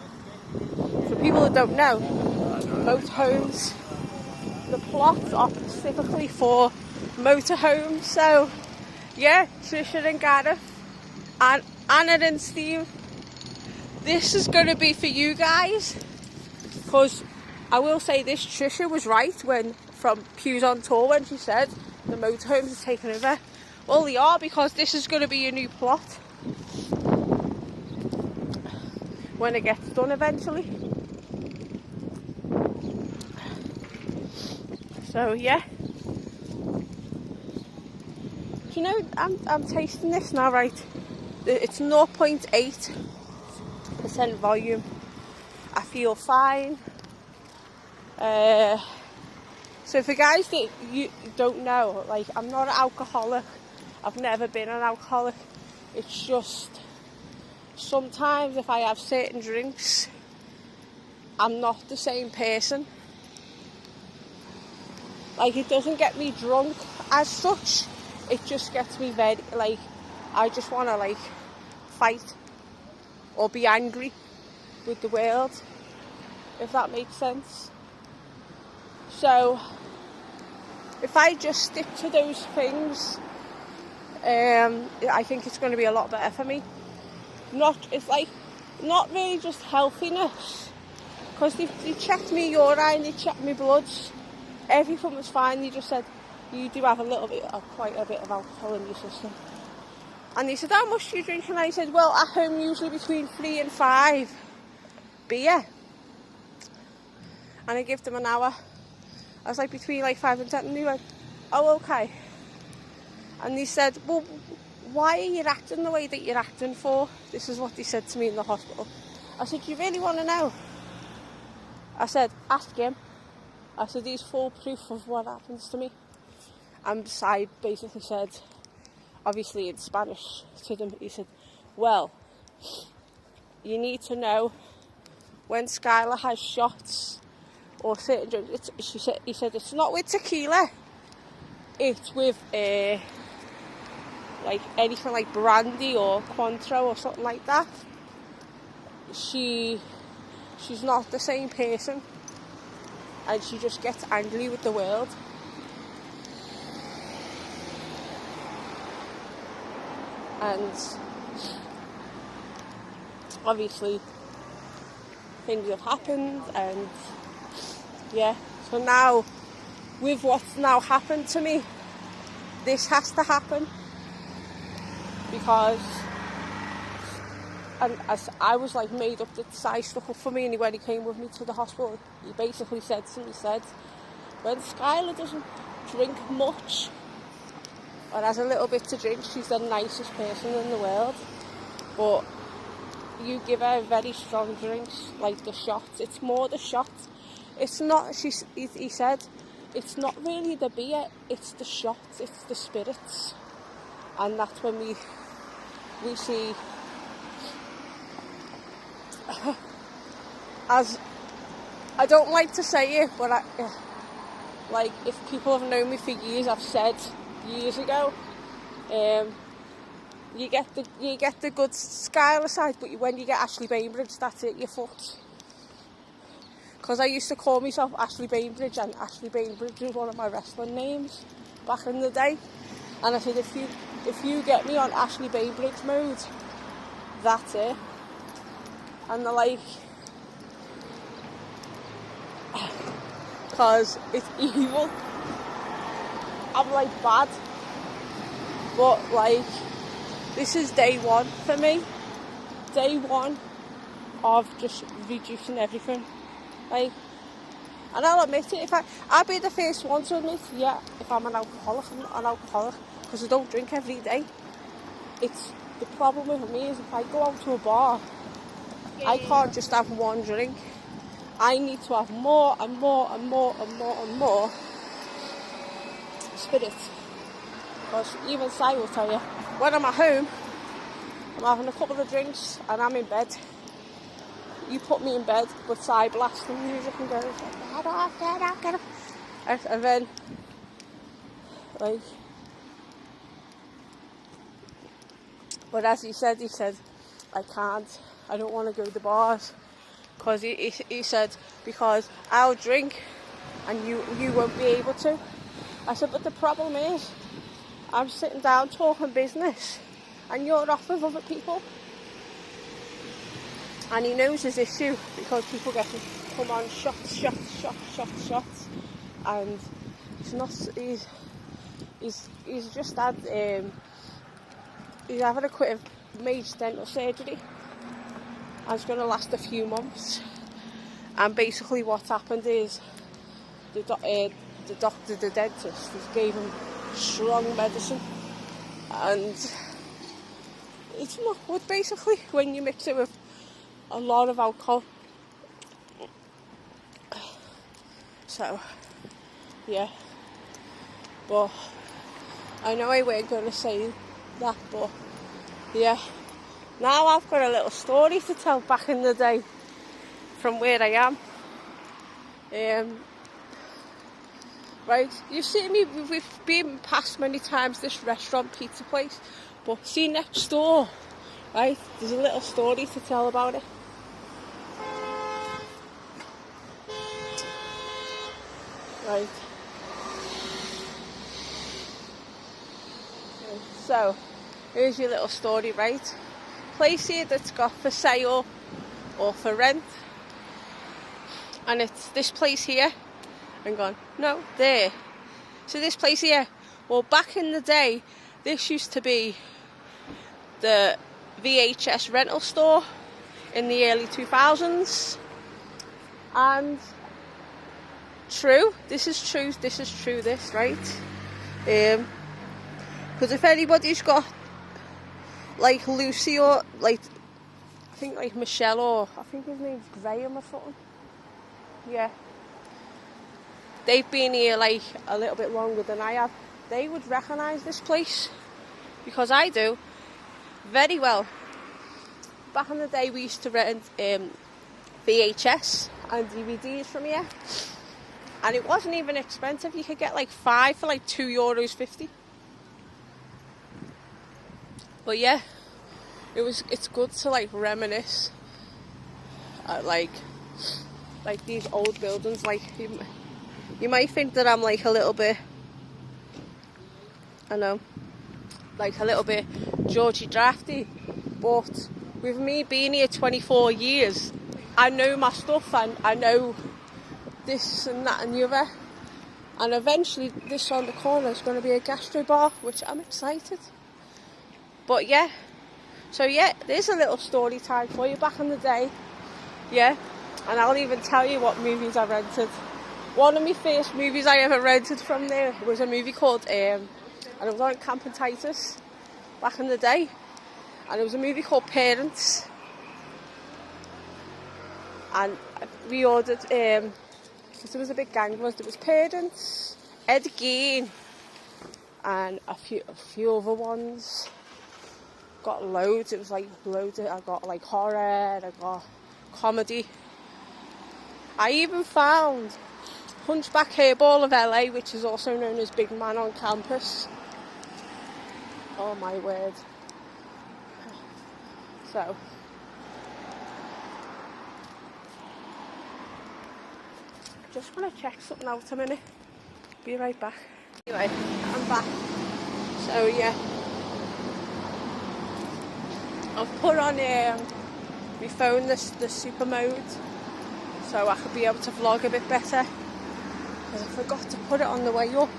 for people that don't know, motorhomes, the plots are specifically for motorhomes. So yeah, Trisha and Gareth and Anna and Steve, this is going to be for you guys, because I will say this, Trisha was right when from Pews on Tour when she said the motorhomes are taking over. Well, they are, because this is going to be a new plot when it gets done eventually. So yeah, do you know, I'm tasting this now, right? It's 0.8% volume. I feel fine. So for guys that you don't know, like, I'm not an alcoholic. I've never been an alcoholic. It's just sometimes if I have certain drinks, I'm not the same person. Like, it doesn't get me drunk as such. It just gets me very, like, I just want to, like, fight or be angry with the world, if that makes sense. So if I just stick to those things, I think it's going to be a lot better for me. It's like, not really just healthiness, because they checked me urine, they checked me bloods, everything was fine. They just said, you do have quite a bit of alcohol in your system. And they said, how much do you drink? And I said, well, at home usually between 3 and 5 beer. And I gave them an hour. I was like, between like 5 and 10, and they went, oh, okay. And they said, well, why are you acting the way that you're acting for? This is what they said to me in the hospital. I said, do you really want to know? I said, ask him. I said, he's full proof of what happens to me. And I basically said, obviously in Spanish to them, he said, well, you need to know when Skyla has shots or certain drinks, he said, it's not with tequila, it's with like anything like brandy or Cointreau or something like that. She's not the same person, and she just gets angry with the world. And obviously things have happened, and yeah, so now with what's now happened to me, this has to happen, because and as I was like made up that Si stuck up for me, and when he came with me to the hospital, he basically said to me, when Skyla doesn't drink much or has a little bit to drink, she's the nicest person in the world, but you give her very strong drinks, like the shots. It's more the shots. It's not, he said, it's not really the beer, it's the shots, it's the spirits. And that's when we we see, as I don't like to say it, but like if people have known me for years, I've said years ago, you get the good Skyla side, but when you get Ashley Bainbridge, that's it, your foot. Because I used to call myself Ashley Bainbridge, and Ashley Bainbridge was one of my wrestling names back in the day. And I said, if you get me on Ashley Bainbridge mode, that's it. And they're like, because it's evil. I'm like bad. But like, this is day one for me. Day one of just reducing everything. Like, and I'll admit it, I'll be the first one to admit, yeah, if I'm an alcoholic, I'm not an alcoholic, because I don't drink every day. It's, the problem with me is if I go out to a bar, I can't just have one drink. I need to have more and more and more and more and more spirit. Because even Si will tell you, when I'm at home, I'm having a couple of drinks and I'm in bed. You put me in bed, but Si blasts the music and goes, get up. And then, like, but as he said, I can't, I don't want to go to the bars. Because he said, because I'll drink and you won't be able to. I said, but the problem is, I'm sitting down talking business and you're off with other people. And he knows his issue because people get to come on shots. And he's just had, he's having a quite a major dental surgery. And it's going to last a few months. And basically what's happened is the doctor, the dentist, has gave him strong medicine. And it's not good basically when you mix it with a lot of alcohol. So, yeah. But I know I weren't going to say that, but yeah. Now I've got a little story to tell back in the day from where I am. Right, you've seen me, we've been past many times this restaurant pizza place, but see next door, right, there's a little story to tell about it. Right. So, here's your little story, right? Place here that's got for sale or for rent, and it's this place here. I'm going, no, there. So this place here, well, back in the day, this used to be the VHS rental store in the early 2000s. And true, this, right? Because if anybody's got like Lucy or like, I think like Michelle, or I think his name's Graham or something. Yeah. They've been here like a little bit longer than I have. They would recognise this place because I do very well. Back in the day we used to rent VHS and DVDs from here, and it wasn't even expensive. You could get like 5 for like €2.50. But yeah, it's good to like reminisce at like these old buildings. Like you might think that I'm like a little bit, I know, like a little bit Georgie drafty, but with me being here 24 years, I know my stuff and I know this and that and the other. And eventually this on the corner is going to be a gastro bar, which I'm excited. But yeah, so yeah, there's a little story time for you back in the day. Yeah, and I'll even tell you what movies I rented. One of my first movies I ever rented from there was a movie called, and it was on Camp and Titus back in the day. And it was a movie called Parents. And we ordered, because there was a big gang of us, there was Parents, Ed Gein, and a few other ones. got loads. It was like loads. I got like horror, I got comedy. I even found Hunchback Hairball of LA, which is also known as Big Man on Campus. Oh my word. So, just want to check something out a minute. Be right back. Anyway, I'm back. So yeah, I've put on my phone the super mode, so I could be able to vlog a bit better. Because I forgot to put it on the way up,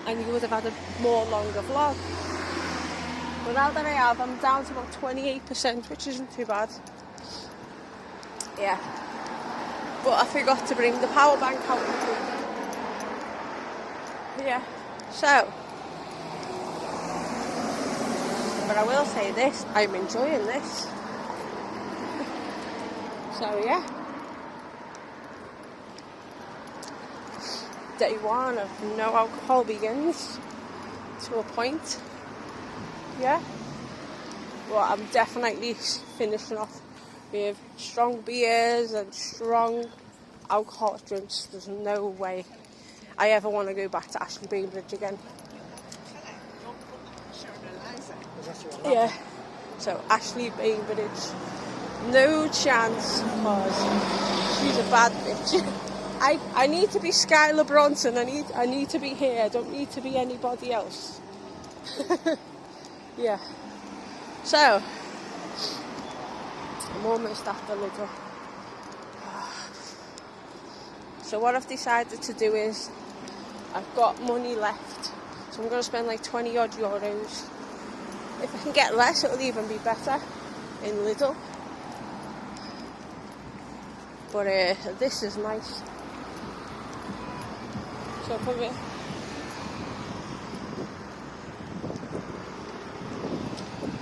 and you would have had a more longer vlog. But now that I have, I'm down to about 28%, which isn't too bad. Yeah. But I forgot to bring the power bank out with me. Yeah. So. But I will say this, I'm enjoying this. So yeah. Day one of no alcohol begins to a point. Yeah. Well, I'm definitely finishing off with strong beers and strong alcoholic drinks. There's no way I ever want to go back to Ashley Bainbridge again. Yeah. So Ashley Bainbridge, no chance, because she's a bad bitch. I need to be Skyla Bronson. I need to be here. I don't need to be anybody else. Yeah. So I'm almost at the Lidl. So what I've decided to do is I've got money left, so I'm going to spend like 20 odd euros. If I can get less, it'll even be better in Lidl. But this is nice. So come here.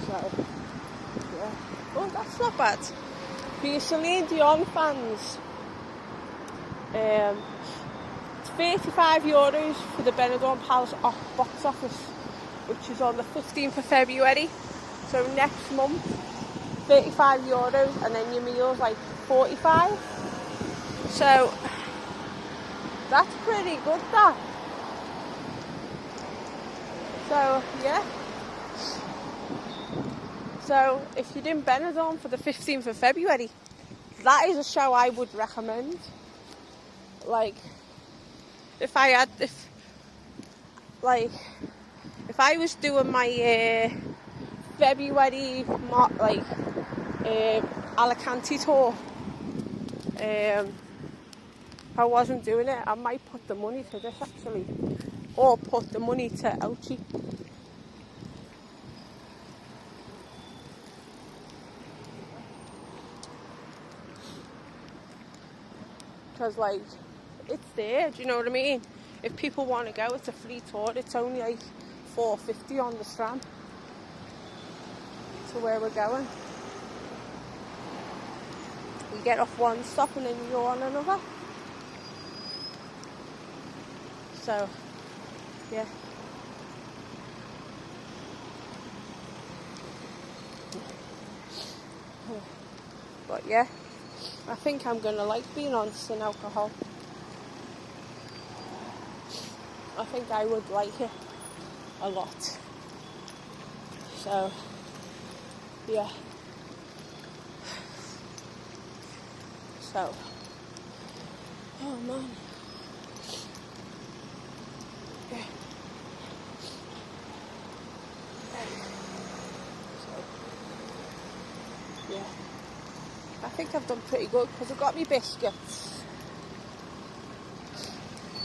So, yeah. Oh, that's not bad. For your Celine Dion fans, it's 35 euros for the Benidorm Palace box office, which is on the 15th of February. So next month, 35 euros, and then your meal's like 45. So that's pretty good, that. So yeah. So if you're in Benidorm for the 15th of February, that is a show I would recommend. Like, if I was doing my February Alicante tour, if I wasn't doing it, I might put the money to this actually, or put the money to Elche. Because like, it's there, do you know what I mean? If people want to go, it's a free tour. It's only like $4.50 on the tram to where we're going. You get off one stop and then you're on another. So, yeah. But yeah, I think I'm going to like being on sin alcohol. I think I would like it a lot. So, yeah. So, oh man. Yeah. So, yeah. I think I've done pretty good because I got me biscuits.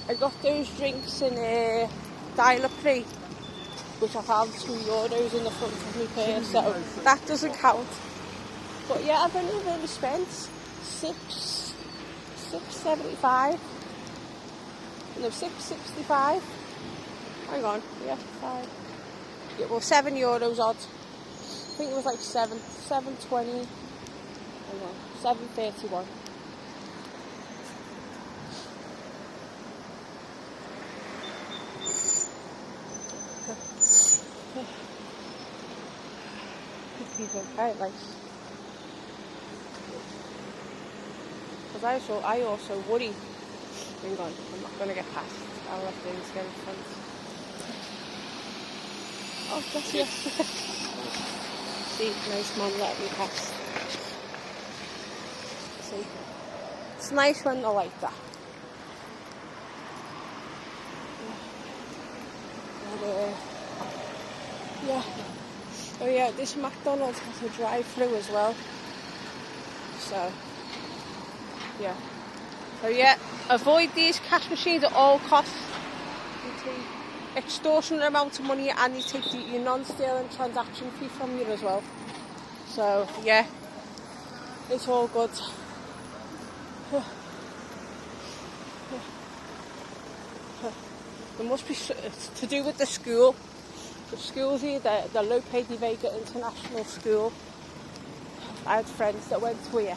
I got those drinks in a Dial-A-Prix, which I found €2 in the front of my purse, so that doesn't count. But yeah, I've only really spent $6.75. No, $6.65. Hang on, yeah, 5. Yeah, well, €7 odd. I think it was like $7.20. Hang on, $7.31. He's okay, like. Because I also worry. Hang on, I'm not going to get past. I'll let things get in front. Oh, that's yes. See, nice man let me pass. See, it's nice when they're like that. And, yeah. Oh yeah, this McDonald's has a drive-through as well. So, yeah. So yeah, avoid these cash machines at all costs. You take extortionate amounts of money and you take your non-stealing transaction fee from you as well. So yeah, it's all good. There must be, it's to do with the school. The school's here, the Lope de Vega International School. I had friends that went to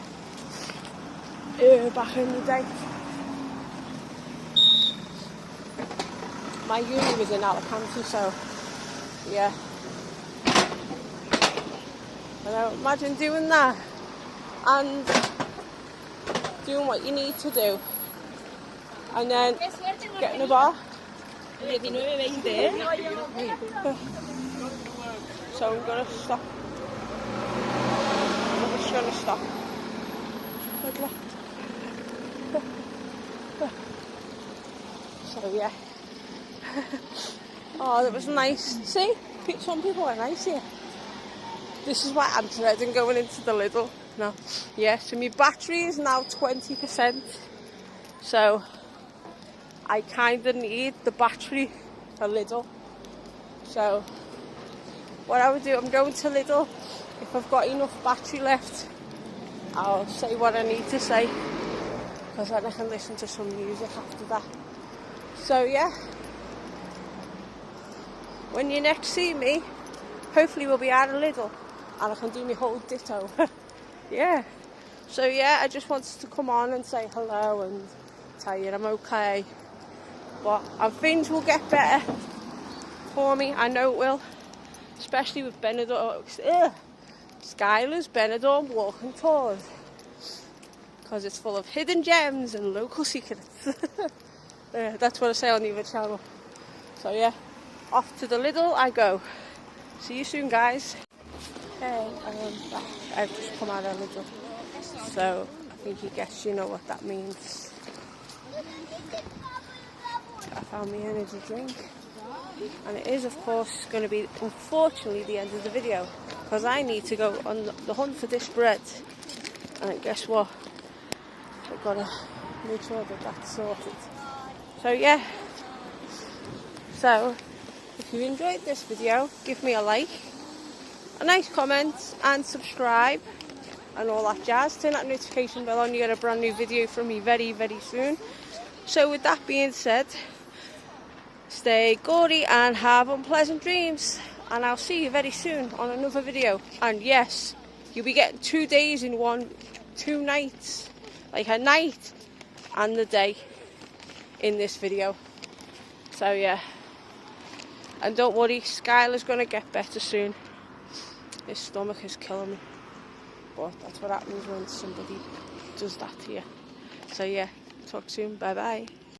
here back in the day. My uni was in Alicante, so yeah. And imagine doing that and doing what you need to do and then getting a bar. So I'm going to stop. I'm just going to stop. So yeah. Oh, that was nice. See, some people are nice here. This is why I'm dreading going into the Lidl. No, yeah. So my battery is now 20%. So I kind of need the battery for Lidl. So what I would do, I'm going to Lidl. If I've got enough battery left, I'll say what I need to say, because then I can listen to some music after that. So yeah, when you next see me, hopefully we'll be at a Lidl and I can do my whole ditto. Yeah. So yeah, I just wanted to come on and say hello and tell you I'm okay. But things will get better for me, I know it will. Especially with Benidorm, Skyla's Benidorm walking tours. Because it's full of hidden gems and local secrets. That's what I say on the other channel. So yeah, off to the Lidl I go. See you soon, guys. Hey, I am back. I've just come out of Lidl. So I think you know what that means. I found my energy drink. And it is, of course, going to be, unfortunately, the end of the video. Because I need to go on the hunt for this bread. And guess what? I've got to make sure that that's sorted. So yeah, so if you enjoyed this video, give me a like, a nice comment and subscribe and all that jazz. Turn that notification bell on, you get a brand new video from me very, very soon. So with that being said, stay gaudy and have unpleasant dreams, and I'll see you very soon on another video. And yes, you'll be getting 2 days in one, 2 nights, like a night and the day in this video. So yeah, and don't worry, Skyla's going to get better soon. His stomach is killing me, but that's what happens when somebody does that to you. So yeah, talk soon, bye bye.